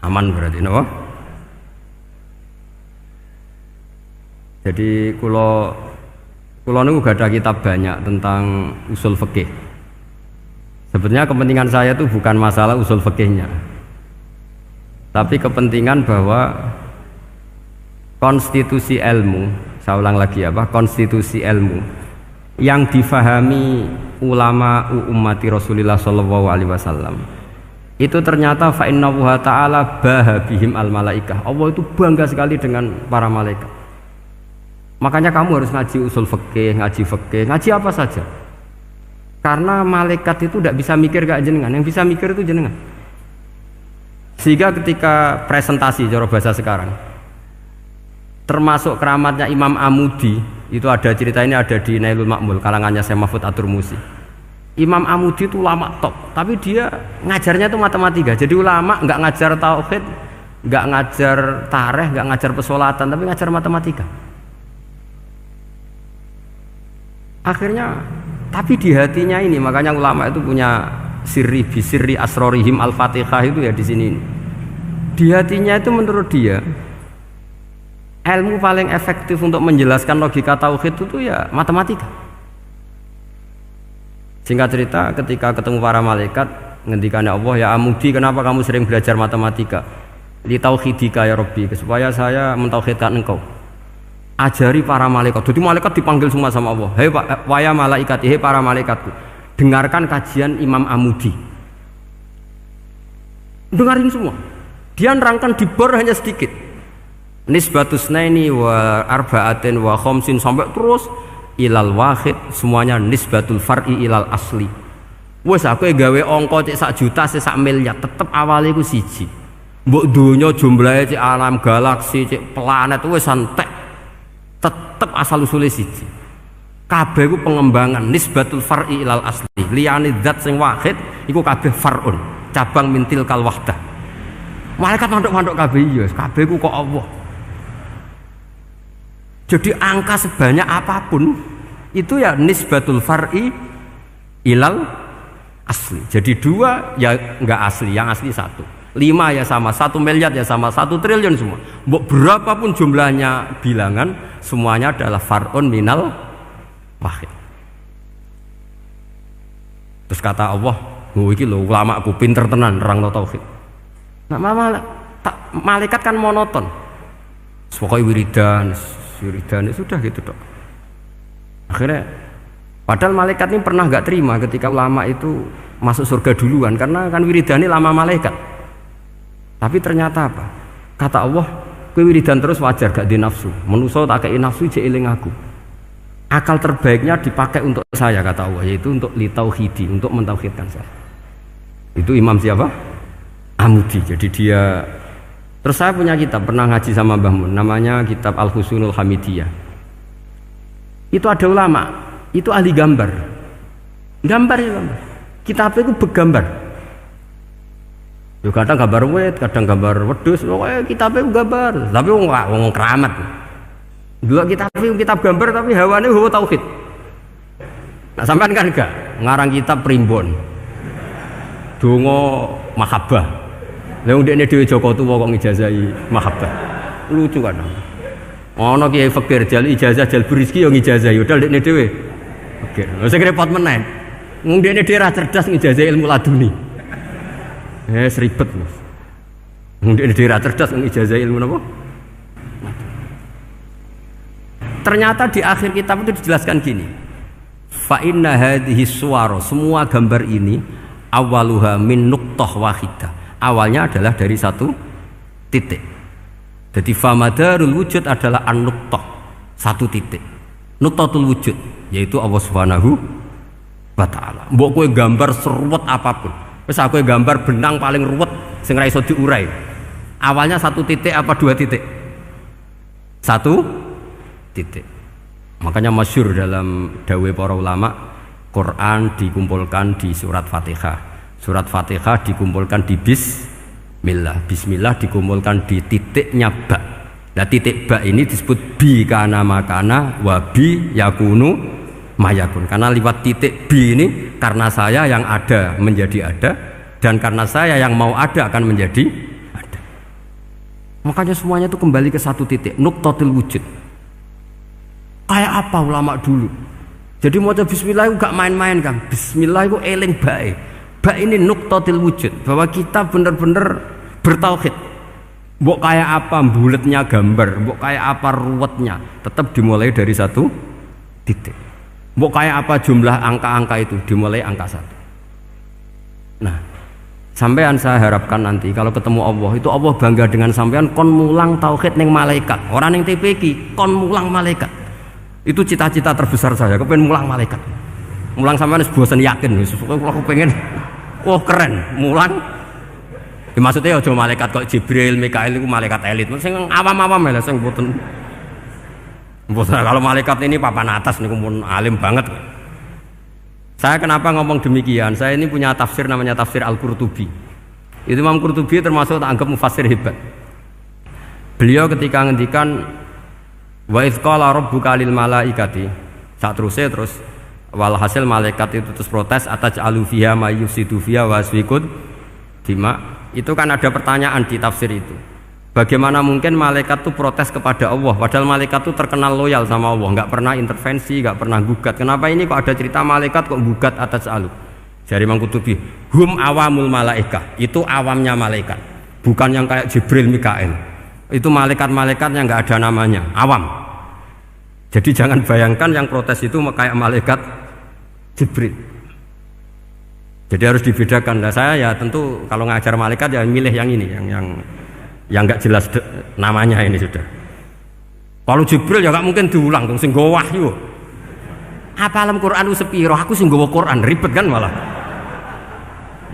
Aman berarti, no? Jadi kulo niku gak ada kitab banyak tentang usul fikih. Sebenarnya kepentingan saya itu bukan masalah usul fikihnya, tapi kepentingan bahwa konstitusi ilmu, saya ulang lagi apa, konstitusi ilmu yang difahami ulama ummati Rasulullah sallallahu alaihi wasallam itu ternyata fa innahu ta'ala bahabihim al malaikah. Allah itu bangga sekali dengan para malaikat. Makanya kamu harus ngaji usul fikih, ngaji apa saja. Karena malaikat itu tidak bisa mikir kayak jenengan, yang bisa mikir itu jenengan. Sehingga ketika presentasi cara bahasa sekarang, termasuk keramatnya Imam Amudi, itu ada cerita ini ada di Nailul Ma'mul kalangannya Syekh Mahfud At-Turmusi. Imam Amudi itu ulama top, tapi dia ngajarnya itu matematika. Jadi ulama nggak ngajar tauhid, nggak ngajar tarikh, nggak ngajar pesolatan, tapi ngajar matematika. Akhirnya, tapi di hatinya ini, makanya ulama itu punya sirri bisirri asrorihim al-fatihah itu ya di sini. Di hatinya itu menurut dia ilmu paling efektif untuk menjelaskan logika tauhid itu ya matematika. Singkat cerita, ketika ketemu para malaikat, ngendikannya Allah, ya Amudi, kenapa kamu sering belajar matematika? Li tauhidika ya Rabbi, supaya saya mentauhidkan engkau. Ajari para malaikat. Jadi malaikat dipanggil semua sama Allah. Hei waya malaikat, hei para malaikatku, dengarkan kajian Imam Amudi. Dengarin semua. Dia nerangkan di bor hanya sedikit. Nisbatus naini wa arba'atin wa khamsin sampai terus ilal wahid, semuanya nisbatul far'i ilal asli. Wes aku gawe angka cek 1 juta, cek 1 miliar, tetep awalnya iku siji. Mbok donya jumlahe cek alam galaksi, cek planet wes santek. Tetep asal usule siji. Kabeh iku pengembangan nisbatul far'i ilal asli. Liyane zat sing wahid iku kabeh far'un, cabang mintil kal wahdah. Malaikat manduk-manduk kabeh ya, kabeh iku kok Allah. Jadi angka sebanyak apapun itu ya nisbatul far'i ilal asli. Jadi 2 ya enggak asli, yang asli 1. 5 ya sama, 1 miliar ya sama, 1 triliun semua. Berapapun jumlahnya bilangan, semuanya adalah far'un minal wahid. Terus kata Allah, iki lho ulamaku pinter tenan nerangno tauhid. Nah, malaikat kan monoton. Pokoknya wiridan sudah gitu dok. Akhirnya, padahal malaikat ini pernah nggak terima ketika ulama itu masuk surga duluan karena kan wiridannya lama malaikat. Tapi ternyata apa? Kata Allah, kowe wiridan terus wajar gak di nafsu. Manusa tak kei nafsu jek eling aku. Akal terbaiknya dipakai untuk saya kata Allah, yaitu untuk litauhidi, untuk mentauhidkan saya. Itu Imam siapa? Amudi. Jadi dia. Terus saya punya kitab, pernah ngaji sama Mbah Mun, namanya kitab Al-Husunul Hamidiyah. Itu ada ulama, itu ahli gambar. Gambar. Kitabnya itu bergambar. Yo kadang gambar wit, kadang gambar wedhus, pokoknya kitabnya gambar. Tapi wong keramat. Dulu kitab gambar tapi hawane hawa tauhid. Nah sampean kan enggak ngarang kitab primbon. Donga mahabbah. Lah ndekne dhewe Joko Tuwa kok ngijazahi mahabbah. Lucu kan. Ana Kiai Fakir jal ijazah jal berizki yo ngijazahi padahal ndekne dhewe fakir. Lha sing repot menen. Wong ndekne dhewe ra cerdas ngijazahi ilmu laduni. Seribet Mas. Wong ndekne dhewe ra cerdas ngijazahi ilmu napa? Ternyata di akhir kitab itu dijelaskan gini. Fa inna hadhihi suwara, semua gambar ini awaluha min nuqtah wahidah. Awalnya adalah dari satu titik. Jadi famadarul wujud adalah an-nuqtah, satu titik. Nuqtatul wujud yaitu Allah Subhanahu wa taala. Mbok kowe gambar seruwet apapun. Wis aku gambar benang paling ruwet sing ra iso diurai. Awalnya satu titik apa dua titik? Satu titik. Makanya masyhur dalam dawuh para ulama, Quran dikumpulkan di surat Fatihah. Surat Fatihah dikumpulkan di bismillah. Bismillah dikumpulkan di titiknya ba. Nah titik ba ini disebut bi kana makana wa bi yakunu mayakun. Karena lewat titik bi ini karena saya yang ada menjadi ada dan karena saya yang mau ada akan menjadi ada. Makanya semuanya itu kembali ke satu titik, nuqtatul wujud. Kayak apa ulama dulu? Jadi mau bismillah itu gak main-main kan? Bismillah itu eling bae. Ba ini nuqtatil wujud, bahwa kita benar-benar bertauhid. Mbok kayak apa buletnya gambar, mbok kayak apa ruwetnya, tetap dimulai dari satu titik. Mbok kayak apa jumlah angka-angka itu, dimulai angka satu. Nah, sampean saya harapkan nanti kalau ketemu Allah itu Allah bangga dengan sampean kon mulang tauhid ning malaikat, orang ning TPQ kon mulang malaikat. Itu cita-cita terbesar saya, kepengen mulang malaikat. Mulang sampean wis bosen yakin wis aku pengen keren mulang. Ya, maksudnya aja malaikat kok Jibril, Mikail itu malaikat elit. Sing awam-awam ya sing mboten. Kalau malaikat ini papan atas niku pun alim banget. Saya kenapa ngomong demikian? Saya ini punya tafsir namanya tafsir Al-Qurtubi. Itu Imam Qurtubi termasuk tak anggap mufassir hebat. Beliau ketika ngendikan wa idz qala rabbuka lil malaikati, sak terus walhasil malaikat itu terus protes ataj'alu fiha may yufsidu fiha wa yasfikud dima. Itu kan ada pertanyaan di tafsir itu. Bagaimana mungkin malaikat itu protes kepada Allah padahal malaikat itu terkenal loyal sama Allah, nggak pernah intervensi, nggak pernah gugat. Kenapa ini kok ada cerita malaikat kok gugat ataj'alu? Jadi Imam Qurtubi, hum awamul malaikah, itu awamnya malaikat, bukan yang kayak Jibril, Mikail. Itu malaikat-malaikat yang nggak ada namanya, awam. Jadi jangan bayangkan yang protes itu kayak malaikat Jibril. Jadi harus dibedakan. Nah, saya ya tentu kalau ngajar malaikat ya milih yang ini, yang nggak jelas namanya ini sudah. Kalau Jibril ya nggak mungkin diulang dong, sing nggawa wahyu. Apa alam Quran itu sepiro? Aku sing nggawa Quran ribet kan malah.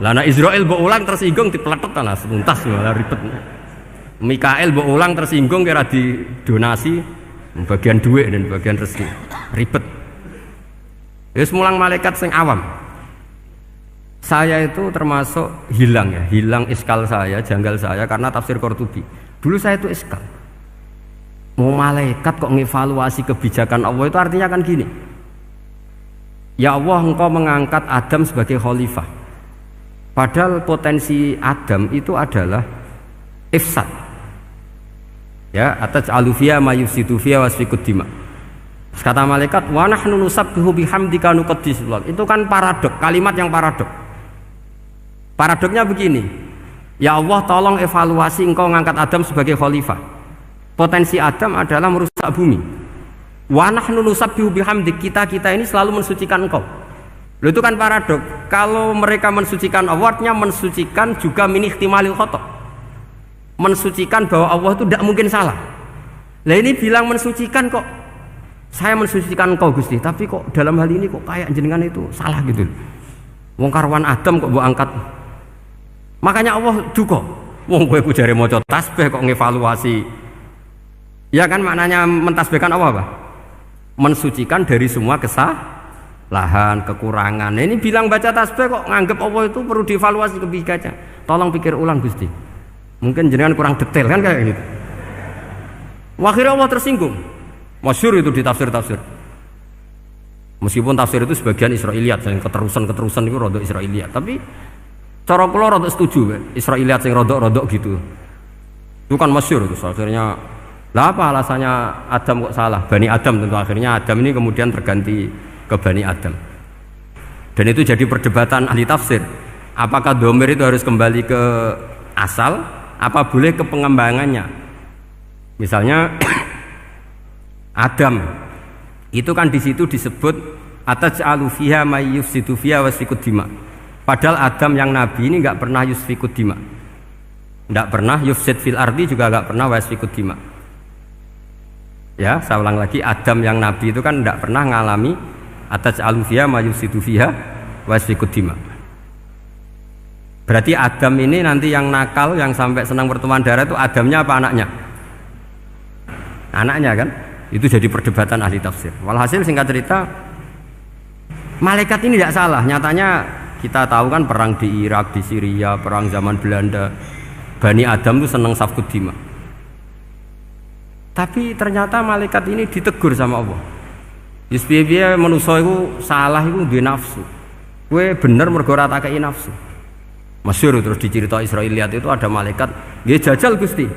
Lah nek Israil mbok ulang tersinggung dipletet lah semuntas malah ribet. Mikael mbok ulang tersinggung kira di donasi bagian duit dan bagian rezeki ribet. Wis mulang malaikat sing awam. Saya itu termasuk hilang iskal saya, janggal saya karena tafsir Qurtubi. Dulu saya itu iskal. Mau malaikat kok ngevaluasi kebijakan Allah itu artinya kan gini. Ya Allah, engkau mengangkat Adam sebagai khalifah. Padahal potensi Adam itu adalah ifsad. Ya, ataj'alu fiha may yufsidu fiha wasfikud dima. Kata malaikat, wa nahnu nusabbihu bihamdika nuqaddisu lak. Itu kan paradok, kalimat yang paradok. Paradoknya begini. Ya Allah, tolong evaluasi engkau ngangkat Adam sebagai khalifah. Potensi Adam adalah merusak bumi. Wa nahnu nusabbihu bihamdik, kita ini selalu mensucikan engkau. Loh, itu kan paradok. Kalau mereka mensucikan Allah, artinya mensucikan juga min ihtimalil khata'. Mensucikan bahwa Allah itu tidak mungkin salah. Lah ini bilang mensucikan kok. Saya mensucikan engkau Gusti, tapi kok dalam hal ini kok kayak jenengan itu salah gitu. Wong karwan Adam kok mbok angkat. Makanya Allah duka. Wong kowe ku jare maca tasbih kok ngevaluasi. Ya kan maknanya mentasbihkan Allah apa? Mensucikan dari semua kesalahan, kekurangan. Nah, ini bilang baca tasbih kok nganggep Allah itu perlu dievaluasi kebijakannya. Tolong pikir ulang Gusti. Mungkin jenengan kurang detail kan kayak gitu. Akhirnya Allah tersinggung. Masyhur itu di tafsir-tafsir. Meskipun tafsir itu sebagian Israiliyat, yang keterusan itu rodok Israiliyat, tapi cara kula rodok setuju Israiliyat sing rodok-rodok gitu. Itu kan masyhur itu. Akhirnya lah apa alasannya Adam kok salah? Bani Adam tentu akhirnya Adam ini kemudian terganti ke Bani Adam. Dan itu jadi perdebatan ahli tafsir. Apakah dhamir itu harus kembali ke asal, apa boleh ke pengembangannya? Misalnya Adam itu kan di situ disebut ataj'alu fiha may yufsidu fiha wasfikud dima. Padahal Adam yang nabi ini enggak pernah yusfikud dima. Enggak pernah yufsid fil ardi, juga enggak pernah wasfikud dima. Ya, saya ulang lagi, Adam yang nabi itu kan enggak pernah ngalami ataj'alu fiha may yufsidu fiha wasfikud dima. Berarti Adam ini nanti yang nakal, yang sampai senang pertemuan darah itu Adamnya apa anaknya? Anaknya kan? Itu jadi perdebatan ahli tafsir. Walhasil singkat cerita, malaikat ini tidak salah. Nyatanya kita tahu kan perang di Irak, di Syria, perang zaman Belanda, Bani Adam itu senang safkud dima. Tapi ternyata malaikat ini ditegur sama Allah. Yusbiya manusia itu salah itu di nafsu. Gue bener mergo ora tak kei nafsu. Masyhur terus dicerita Israiliyat itu ada malaikat, nggih jajal Gusti.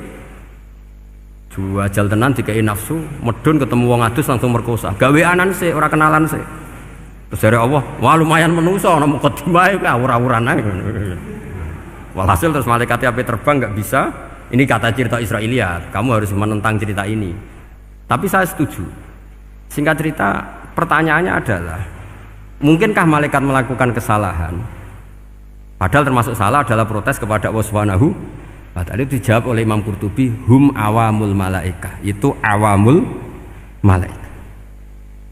Jual tenan dikei nafsu, medun ketemu wong adus langsung merkosa. Gaweanan sih, ora kenalan sih. Terus dari Allah, wah lumayan menuso, ana mukadimah iku awur-awuran ae. Walhasil terus malaikat api terbang nggak bisa. Ini kata cerita Israiliyat, kamu harus menentang cerita ini. Tapi saya setuju. Singkat cerita, pertanyaannya adalah, mungkinkah malaikat melakukan kesalahan? Padahal termasuk salah adalah protes kepada Allah Subhanahu. Nah, tadi dijawab oleh Imam Qurtubi, hum awamul malaika, itu awamul malaika.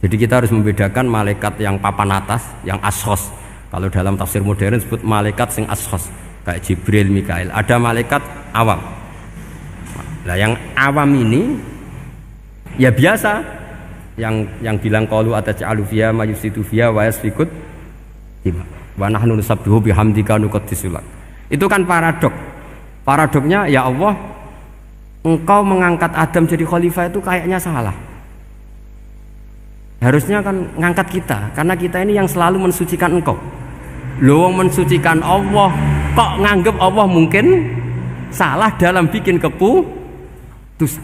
Jadi kita harus membedakan malaikat yang papan atas, yang ashos. Kalau dalam tafsir modern disebut malaikat sing ashos, kayak Jibril, Mikail. Ada malaikat awam. Nah, yang awam ini ya biasa, yang bilang qalu ataj'alu fiha may yufsidu fiha wa yasfikud dima wa nahnu nusabbihu bihamdika nuqaddisu lak. Itu kan paradok. Paradoknya, ya Allah, engkau mengangkat Adam jadi khalifah itu kayaknya salah. Harusnya kan ngangkat kita, karena kita ini yang selalu mensucikan engkau. Loh, mensucikan Allah, kok nganggep Allah mungkin salah dalam bikin keputusan.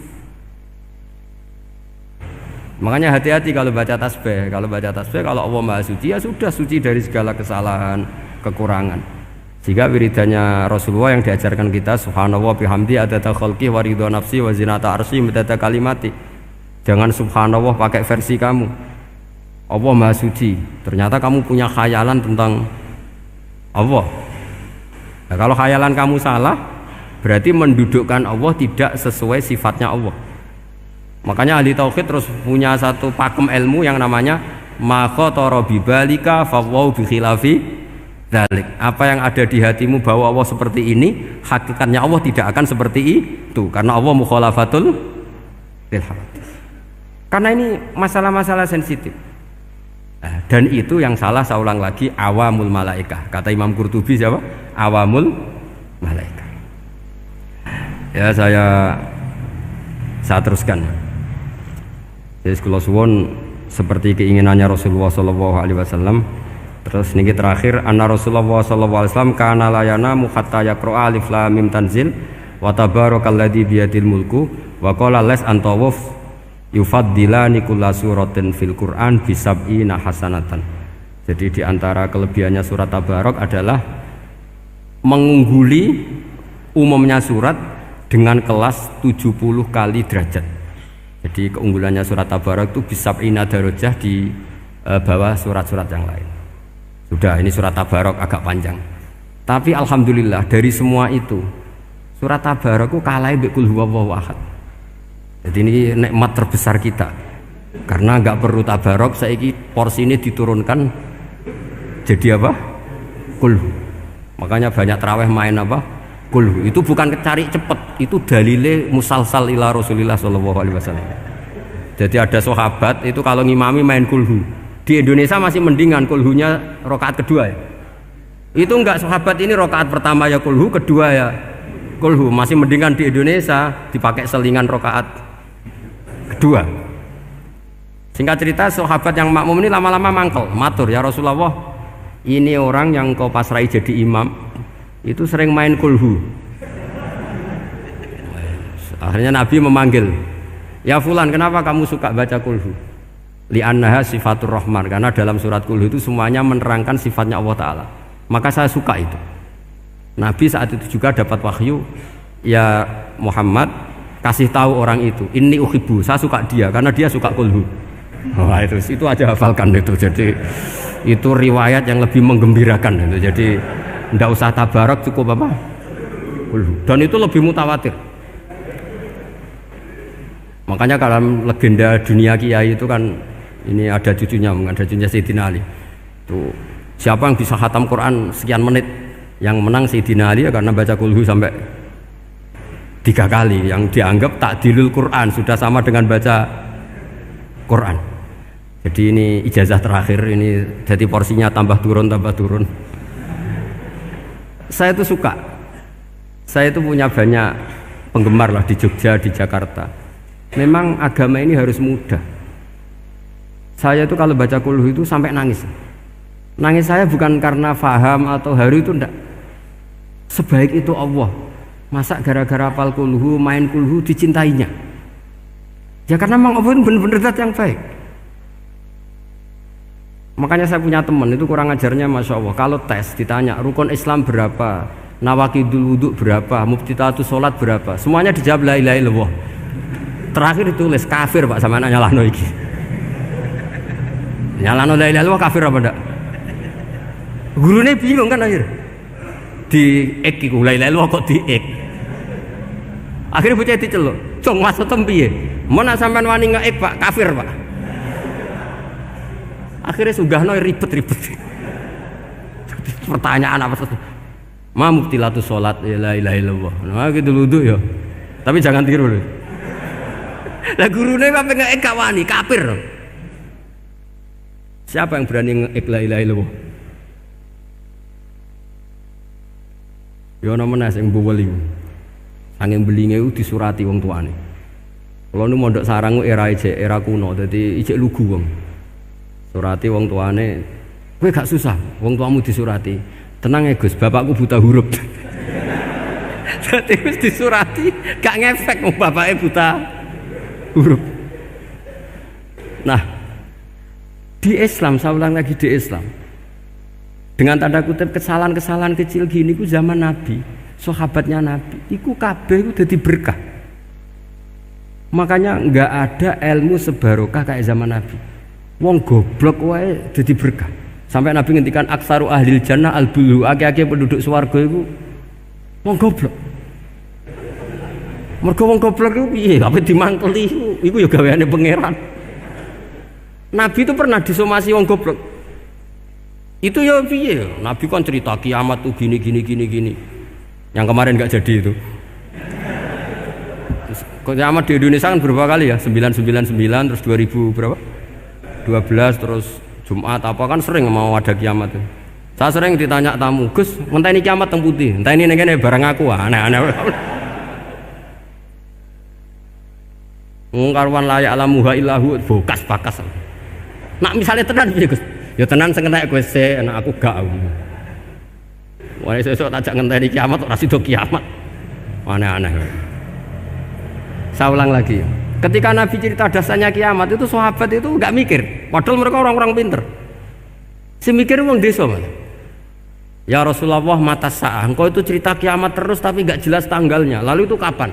Makanya hati-hati kalau baca tasbih. Kalau Allah Maha Suci, ya sudah suci dari segala kesalahan, kekurangan. Jika wiridannya Rasulullah yang diajarkan kita, subhanallah bihamdi adada khalqi wa ridha nafsi wa zinata arsy midada kalimati. Jangan subhanallah pakai versi kamu. Allah Maha Suci. Ternyata kamu punya khayalan tentang Allah. Nah, kalau khayalan kamu salah, berarti mendudukkan Allah tidak sesuai sifatnya Allah. Makanya ahli tauhid terus punya satu pakem ilmu yang namanya ma khatara bibalika fawau bi khilafi dzalik. Apa yang ada di hatimu bahwa Allah seperti ini, hakikatnya Allah tidak akan seperti itu, karena Allah mukhalafatul bil hawadits. Karena ini masalah-masalah sensitif. Dan itu yang salah, saya ulang lagi, awamul malaikah. Kata Imam Qurtubi siapa? Awamul malaikah. Ya, saya teruskan. Jadi kula suwun seperti keinginannya Rasulullah sallallahu alaihi wasallam. Terus niki terakhir, anna Rasulullah sallallahu alaihi wasallam kana layana hatta yaqra alif lam mim tanzil wa tabarakalladzi biyadil mulku wa qala las antawuf yufaddilani kulla suratin fil Qur'an bisab'ina hasanatan. Jadi di antara kelebihannya surat Tabarok adalah mengungguli umumnya surat dengan kelas 70 kali derajat. Jadi keunggulannya surat Tabarok itu bisab'ina darajah di bawah surat-surat yang lain. Sudah, ini surat Tabarok agak panjang. Tapi alhamdulillah dari semua itu surat Tabarok itu kalah mbek Qul huwallahu ahad. Jadi ini nikmat terbesar kita. Karena enggak perlu Tabarok, saiki porsi ini diturunkan jadi apa? Qul. Makanya banyak tarawih main apa? Qul. Itu bukan cari cepet, itu dalile musalsal ila Rasulillah sallallahu alaihi wasallam. Jadi ada sahabat itu kalau ngimami main kulhu. Di Indonesia masih mendingan kulhunya rakaat kedua ya. Itu enggak, sahabat ini rakaat pertama ya kulhu, kedua ya kulhu. Masih mendingan di Indonesia dipakai selingan rakaat kedua. Singkat cerita, sahabat yang makmum ini lama-lama mangkel, matur, ya Rasulullah, ini orang yang kau pasrai jadi imam itu sering main kulhu. Akhirnya Nabi memanggil, ya fulan, kenapa kamu suka baca kulhu? Li'annaha sifatur rahman, karena dalam surat kulhu itu semuanya menerangkan sifatnya Allah Ta'ala. Maka saya suka itu. Nabi saat itu juga dapat wahyu, ya Muhammad, kasih tahu orang itu, inni uhibbu, saya suka dia karena dia suka kulhu. Wah, itu aja hafalkan itu. Jadi itu riwayat yang lebih menggembirakan itu. Jadi ndak usah Tabarok, cukup apa? Kulhu. Dan itu lebih mutawatir. Makanya dalam legenda dunia kiai itu kan ini ada cucunya Sayyidina Ali. Tuh, siapa yang bisa khatam Quran sekian menit, yang menang Sayyidina Ali ya, karena baca kulhu sampai 3 kali, yang dianggap takdilul Quran, sudah sama dengan baca Quran. Jadi ini ijazah terakhir, ini jadi porsinya tambah turun. Saya itu suka, saya itu punya banyak penggemar lah di Jogja, di Jakarta. Memang agama ini harus mudah. Saya itu kalau baca kulhu itu sampai nangis. Nangis saya bukan karena faham atau haru, itu enggak. Sebaik itu Allah, masa gara-gara hafal kulhu, main kulhu dicintainya? Ya karena memang Allah itu benar-benar zat yang baik. Makanya saya punya teman itu kurang ajarnya, masya Allah. Kalau tes ditanya rukun Islam berapa, nawakidul wudhu berapa, muftitatus sholat berapa, semuanya dijawab la ilaha illallah. Terakhir ditulis kafir Pak, sama anak nyalano iki. Nyalano la ilaha illallah kafir apa ndak? Gurune bingung kan akhir. Di ek iku la ilaha illallah kok di ek. Akhirnya bocah diceluk, "Cung maksud piye? Mun sampean wani ngeek Pak, kafir Pak." Akhirnya sugahno ribet-ribet. Pertanyaan apa satu? Ma mubtilatus sholat la ilaha illallah. Nah gitu wudu ya. Tapi jangan tiru lho. Lah gurune apa ngeek gak wani, kafir. Siapa yang berani ngeek la ilaha illallah? Ya ana menes sing mboweli. Angin belinge ku disurati wong tuane. Kalau nu mondok sarang era kuno, dadi ijek lugu wong. Surati wong tuane, kowe gak susah, wong tuamu disurati. Tenang ya Gus, bapakku buta huruf. Dadi wis disurati, gak ngefek wong bapake buta huruf. Nah, di Islam, saya ulang lagi, di Islam, dengan tanda kutip kesalahan-kesalahan kecil gini ku zaman Nabi, sahabatnya Nabi, iku kabeh ku dadi berkah. Makanya enggak ada ilmu sebarokah kayak zaman Nabi. Wong goblok wae dadi berkah. Sampai Nabi ngendikan aksaru ahlil jannah al-bulu, akeh-akeh penduduk swarga iku wong goblok. Mergo wong goblok iku piye? Apa dimangkeli iku ya gaweane pangeran. Nabi itu pernah disomasi wong goblok. Itu ya piye? Nabi kan cerita kiamat tuh gini. Yang kemarin nggak jadi itu. Kiamat di Indonesia kan berapa kali ya? 999 terus 2000 berapa? 12 terus Jumat apa kan sering mau ada kiamat itu. Saya sering ditanya tamu, Gus, entah ini kiamat teng putih, entah ini nengene barang aku, aneh-aneh. Ngkarwan layak alamuha illahu bokas bakas. Nak misalnya tenan piye Gus? Ya tenan sing entek kowe se, anak aku gak. Wah sesuk tak jak ngenteni kiamat ora sida kiamat. Aneh-aneh. Saya ulang lagi. Ketika Nabi cerita dasarnya kiamat itu sahabat itu nggak mikir, padahal mereka orang-orang pinter. Si mikir wong desa malah. Ya Rasulullah mata sa'ah, engkau itu cerita kiamat terus tapi nggak jelas tanggalnya. Lalu itu kapan?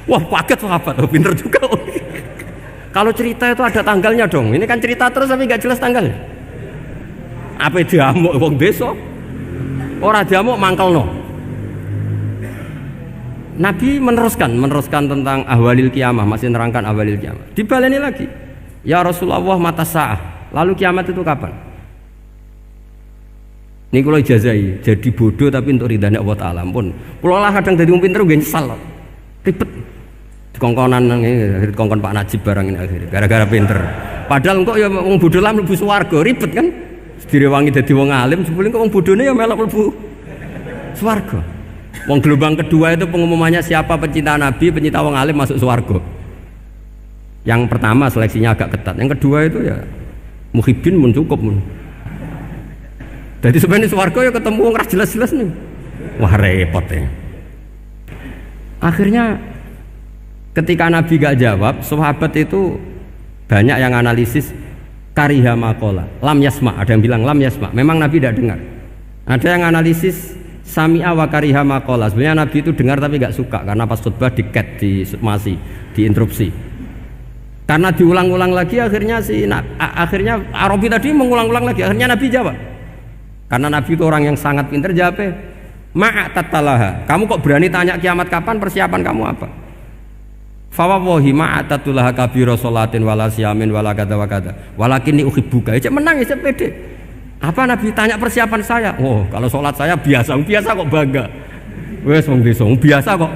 Wah paket sahabat, oh, pinter juga. Kalau cerita itu ada tanggalnya dong. Ini kan cerita terus tapi nggak jelas tanggalnya. Apa diamuk wong desa? Ora diamuk mangkelno. Nabi meneruskan tentang ahwalil kiamah, masih nerangkan ahwalil kiamah. Dibaleni lagi. Ya Rasulullah mata sa'ah. Lalu kiamat itu kapan? Ini kalau ijazai, jadi bodoh tapi untuk ridhanya Allah Ta'ala pun. Kalau lah kadang jadi pinter gue nyesal. Ribet. Dikongkonan dikongkon Pak Najib barang ini akhirnya gara-gara pinter. Padahal kok ya wong bodoh lah mlebu swarga, ribet kan? Direwangi dadi wong alim, sebelum kok wong bodohne ya melok mlebu swarga. Wong gelombang kedua itu pengumumannya siapa pencinta Nabi, pencinta wong alim masuk swarga. Yang pertama seleksinya agak ketat, yang kedua itu ya muhibbin mun cukup mun. Jadi sebenarnya swarga ya ketemu wong ra jelas-jelas nih. Wah repot ya. Akhirnya ketika Nabi gak jawab, sahabat itu banyak yang analisis kariha maqala, lam yasma, ada yang bilang lam yasma, memang Nabi tidak dengar. Ada yang analisis sami'a wa kariha maqala, sebenarnya Nabi itu dengar tapi gak suka karena pas khutbah di-cut, diinterupsi. Karena diulang-ulang lagi akhirnya akhirnya Arabi tadi mengulang-ulang lagi, akhirnya Nabi jawab. Karena Nabi itu orang yang sangat pintar, jawabnya ma'atatalaha, kamu kok berani tanya kiamat kapan, persiapan kamu apa? Fawawahi ma'atatulaha kabira sholatin wala siyamin wala kata wa kata walakin uhibbuka. Cek menang ya, cek pede. Apa Nabi tanya persiapan saya? Oh, kalau sholat saya biasa kok bangga. Wes wong desa biasa kok.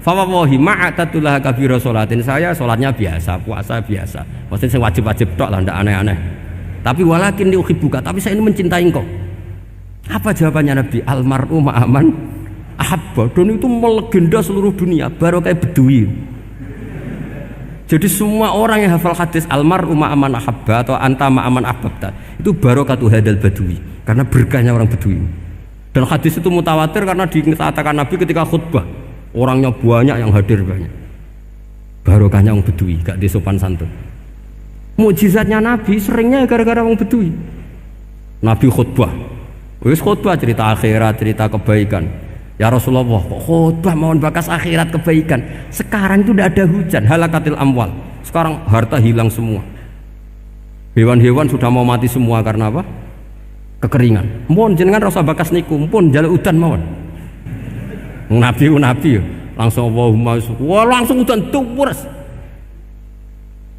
Fawawahi ma'atatulaha kabira sholatin, saya sholatnya biasa, puasa biasa. Maksudnya saya wajib-wajib tok lah, ndak aneh-aneh. Tapi walakin uhibbuka, tapi saya ini mencintai engkau. Apa jawabannya Nabi? Almar'u ma'aman ahabba. Dan itu melegenda seluruh dunia, baru kayak Bedui. Jadi semua orang yang hafal hadis almar'u ma'aman ahabba atau anta ma'aman ahbabta itu barokatu hadal badui, karena berkahnya orang Bedui. Dan hadis itu mutawatir karena dikatakan Nabi ketika khutbah orangnya banyak, yang hadir banyak. Barokahnya orang Bedui, gak disopan santun. Mukjizatnya Nabi seringnya gara-gara orang Bedui. Nabi khutbah, wis khutbah cerita akhirat, cerita kebaikan. Ya Rasulullah, kok khutbah mohon bakas akhirat kebaikan. Sekarang itu tidak ada hujan, halakatil amwal. Sekarang harta hilang semua. Hewan-hewan sudah mau mati semua karena apa? Kekeringan. Mohon jenengan rasa bakas niku, pun jaluk udan mawon. Nabi langsung Allahumma wah langsung udan tuwres.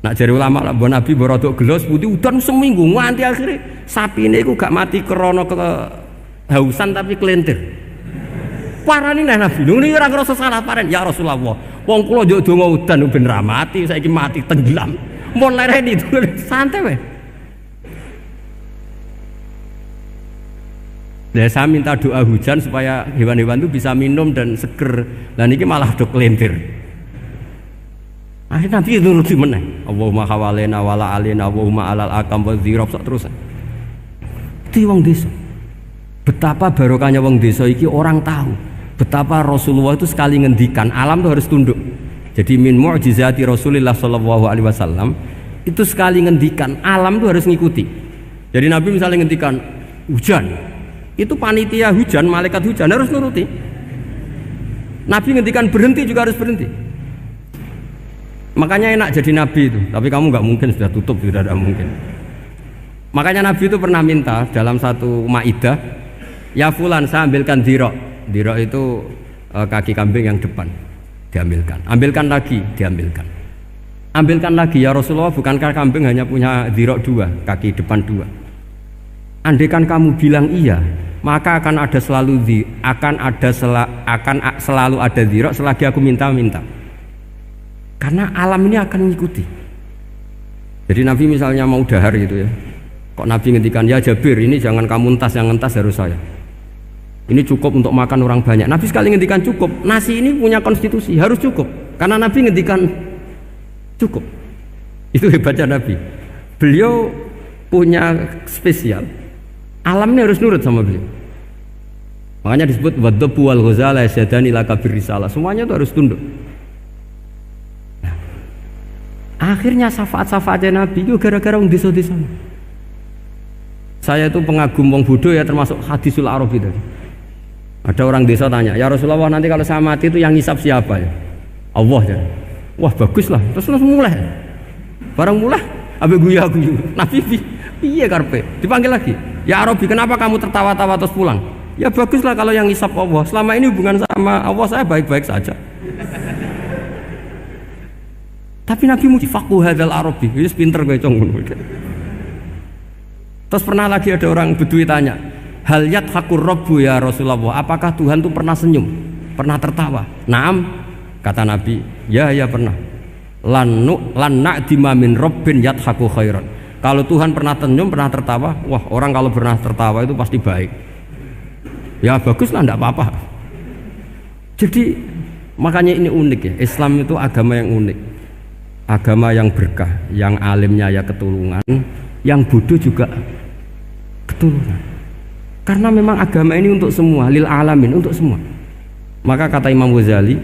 Nak jari ulama lah, Nabi berodok gelos putih udan seminggu nganti akhirnya sapi ini gak mati krono kehausan tapi kelentir. Parani nih Nabi, ini orang ngerasa salah paren. Ya Rasulullah, wong kula njuk donga udan ben ra mati, saiki mati tenggelam. Mon lereni itu santai weh. Nah, saya minta doa hujan supaya hewan-hewan itu bisa minum dan seger. Dan ini malah do kelentir. Akhirnya Nabi itu nuruti meneh. Allahumma hawalena wala alina Allahumma alal akam wa dzirab terus. Itu wong desa. Betapa barokahnya wong desa iki orang tahu. Betapa Rasulullah itu sekali ngendikan alam itu harus tunduk. Jadi min mu'jizati Rasulullah sallallahu alaihi wasallam itu sekali ngendikan alam itu harus ngikuti. Jadi Nabi misalnya ngendikan hujan, itu panitia hujan, malaikat hujan harus nuruti. Nabi ngendikan berhenti juga harus berhenti. Makanya enak jadi Nabi itu. Tapi kamu nggak mungkin, sudah tutup, sudah tidak mungkin. Makanya Nabi itu pernah minta dalam satu maidah, ya fulan saya ambilkan dirok. Dirok itu kaki kambing yang depan, diambilkan. Ambilkan lagi, diambilkan. Ambilkan lagi, ya Rasulullah, bukankah kambing hanya punya dirok dua, kaki depan dua? Andaikan kamu bilang iya, maka akan selalu ada dirok selagi aku minta-minta. Karena alam ini akan mengikuti. Jadi Nabi misalnya mau dahar gitu ya, kok Nabi ngendikan, ya Jabir, ini jangan kamu entas, yang entas harus saya. Ini cukup untuk makan orang banyak. Nabi sekali ngendikan cukup. Nasi ini punya konstitusi, harus cukup. Karena Nabi ngendikan cukup. Itu hebatnya Nabi. Beliau punya spesial. Alam ini harus nurut sama beliau. Makanya disebut wadhabu wal ghazala yasyadani laka birrisalah. Semuanya itu harus tunduk. Akhirnya syafaat-syafaatnya Nabi itu gara-gara wong desa-desa. Saya itu pengagum wong bodoh ya, termasuk hadisul Arabi tadi. Ada orang desa tanya, ya Rasulullah nanti kalau saya mati itu yang ngisap siapa ya? Allah ya. Wah bagus lah, terus langsung mulai. Barang mulai, abe guyu-guyu. Nabi iya karpe, dipanggil lagi. Ya Arabi, kenapa kamu tertawa-tawa terus pulang? Ya baguslah kalau yang ngisap Allah. Selama ini hubungan sama Allah saya baik-baik saja. Tapi Nabi muji faqhu hadzal Arabi, wis pinter kowe cong. Terus pernah lagi ada orang Bedui tanya, hal yadhakur rabbu ya Rasulullah, apakah Tuhan itu pernah senyum, pernah tertawa? Naam, kata Nabi, ya pernah. Lan na'dima min rabbin yadhaku khairan. Kalau Tuhan pernah senyum, pernah tertawa, wah orang kalau pernah tertawa itu pasti baik. Ya baguslah, enggak apa-apa. Jadi makanya ini unik ya, Islam itu agama yang unik. Agama yang berkah, yang alimnya ya ketulungan, yang bodoh juga ketulungan. Karena memang agama ini untuk semua, lil alamin, untuk semua. Maka kata Imam Ghazali,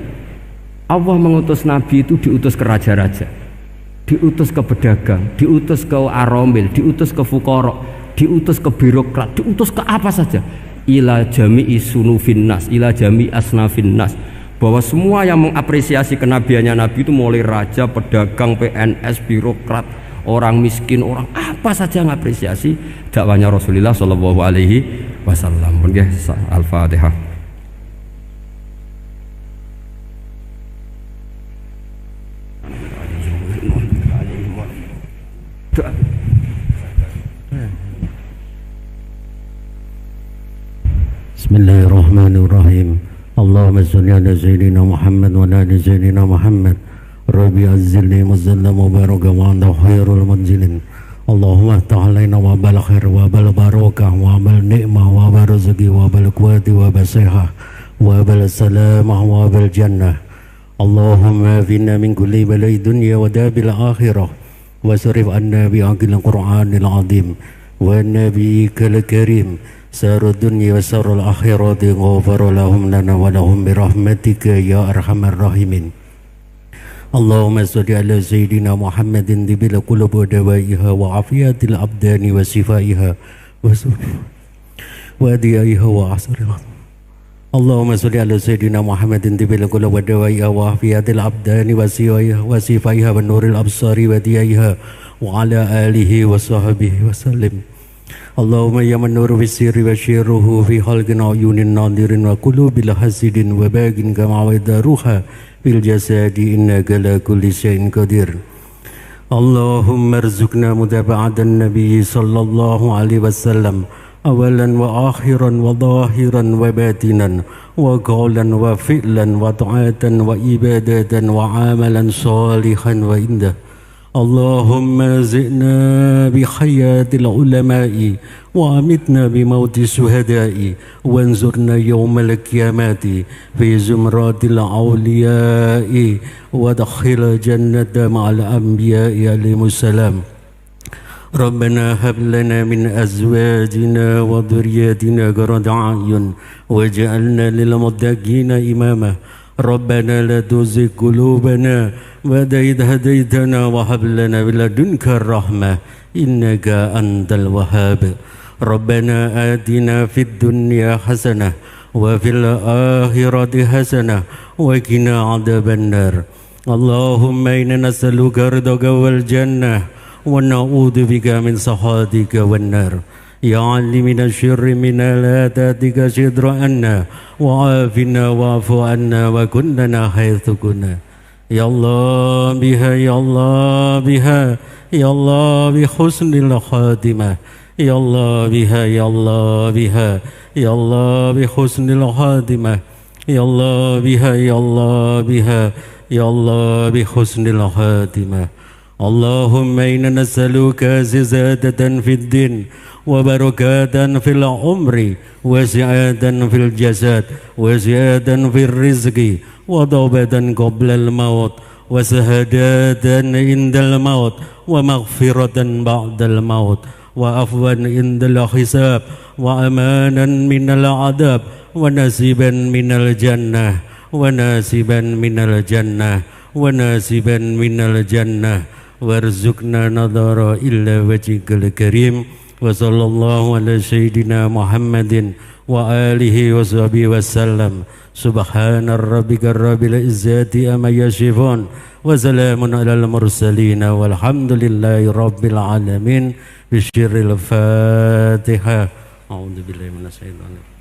Allah mengutus Nabi itu diutus ke raja-raja, diutus ke pedagang, diutus ke aromil, diutus ke fuqara, diutus ke birokrat, diutus ke apa saja. Ila jami'i sunufin nas, ila jami'i asnafin nas. Bahwa semua yang mengapresiasi kenabiannya Nabi itu mulai raja, pedagang, PNS, birokrat, orang miskin, orang apa saja mengapresiasi dakwahnya Rasulullah Shallallahu Alaihi Wasallam. Al-Fatihah.
Bismillahirrahmanirrahim. Allahumma salli ala sayyidina Muhammad wa ala sayyidina Muhammad. Rabbi azzilni muzallam wa baraka wa anta khairul munzilin. Allahumma ta'alaina wa bal khair wa bal barakah wa bal ni'mah wa bal rizqi wa bal quwwati wa bal sihah wa bal salamah wa bal jannah. Allahumma finna min kulli balai dunya wa dabil akhirah wa sarif anna bi aqil Qur'anil azim wa nabiyyikal karim. Sarul dunya wa sarul akhirati ghafara lahum lana wa lahum birahmatika ya arhamar rahimin. Allahumma salli ala sayyidina Muhammadin dibil qulub wa dawaiha wa afiyatil abdani wa sifaiha wa diaiha wa asriha. Allahumma salli ala sayyidina Muhammadin dibil qulub wa dawaiha wa afiyatil abdani wa sifaiha wa nuril absari wa diaiha wa ala alihi wa sahbihi wa sallim. Allahumma ya man nuru bisirri wa syirruhu fi khalqin ayunin nadirin wa qulubil hasidin wa bagin kama wadaruha fil jasadi innaka la kulli syai'in qadir. Allahumma arzuqna mutaba'atan nabiy sallallahu alaihi wasallam awalan wa akhiran wa zahiran wa batinan wa qawlan wa fi'lan wa ta'atan wa ibadatan wa amalan salihan wa indah. Allahumma zi'na bi hayatil ulama'i wa amitna bi mauti suhada'i wanzurna yawmal qiyamati fi zumratil awliya'i wa dakhil jannata ma'al anbiya'i alaihimussalam. Rabbana hab lana min azwajina wa dhurriyyatina qurrata a'yun waj'alna lil muttaqina imama. Rabbana la tuzigh qulubana ba'da idh hadaytana wa hab lana min ladunka rahmah innaka antal wahhab. Rabbana atina fid dunya hasanah wa fil akhirati hasanah wa qina adzaban nar. Allahumma inna nas'aluka ridhaka wal jannah wa na'udzu bika min sakhatika wan nar. Ya Ali minasy syirri minal atatika syidra anna wa afina wa'fu anna wa kunnana haitsu kunna. Ya Allah biha ya Allah biha ya Allah bi husnil khatimah. Ya Allah biha ya Allah biha ya Allah bi husnil khatimah. Ya Allah biha ya Allah biha ya Allah bi husnil khatimah. Allahumma inna nas'aluka ziyadatan fid din wa barakatan fil umri wa ziyadatan fil jasad wa ziyadatan fil rizqi wa tawbatan qabla al maut wa sahadatan indal maut wa maghfiratan ba'dal maut wa afwan indal hisab wa amanan minal adab wa nasiban minal jannah wa nasiban minal jannah wa nasiban minal jannah warzuqna nadhara illa wajhikal karim wa sallallahu ala sayyidina Muhammadin wa alihi wa sahbihi wasallam. Subhana rabbika rabbil izzati amma yasifun wa salamun alal mursalin walhamdulillahi rabbil alamin. Bisyiril Fatihah. A'udzu billahi minasyaitonir rajim.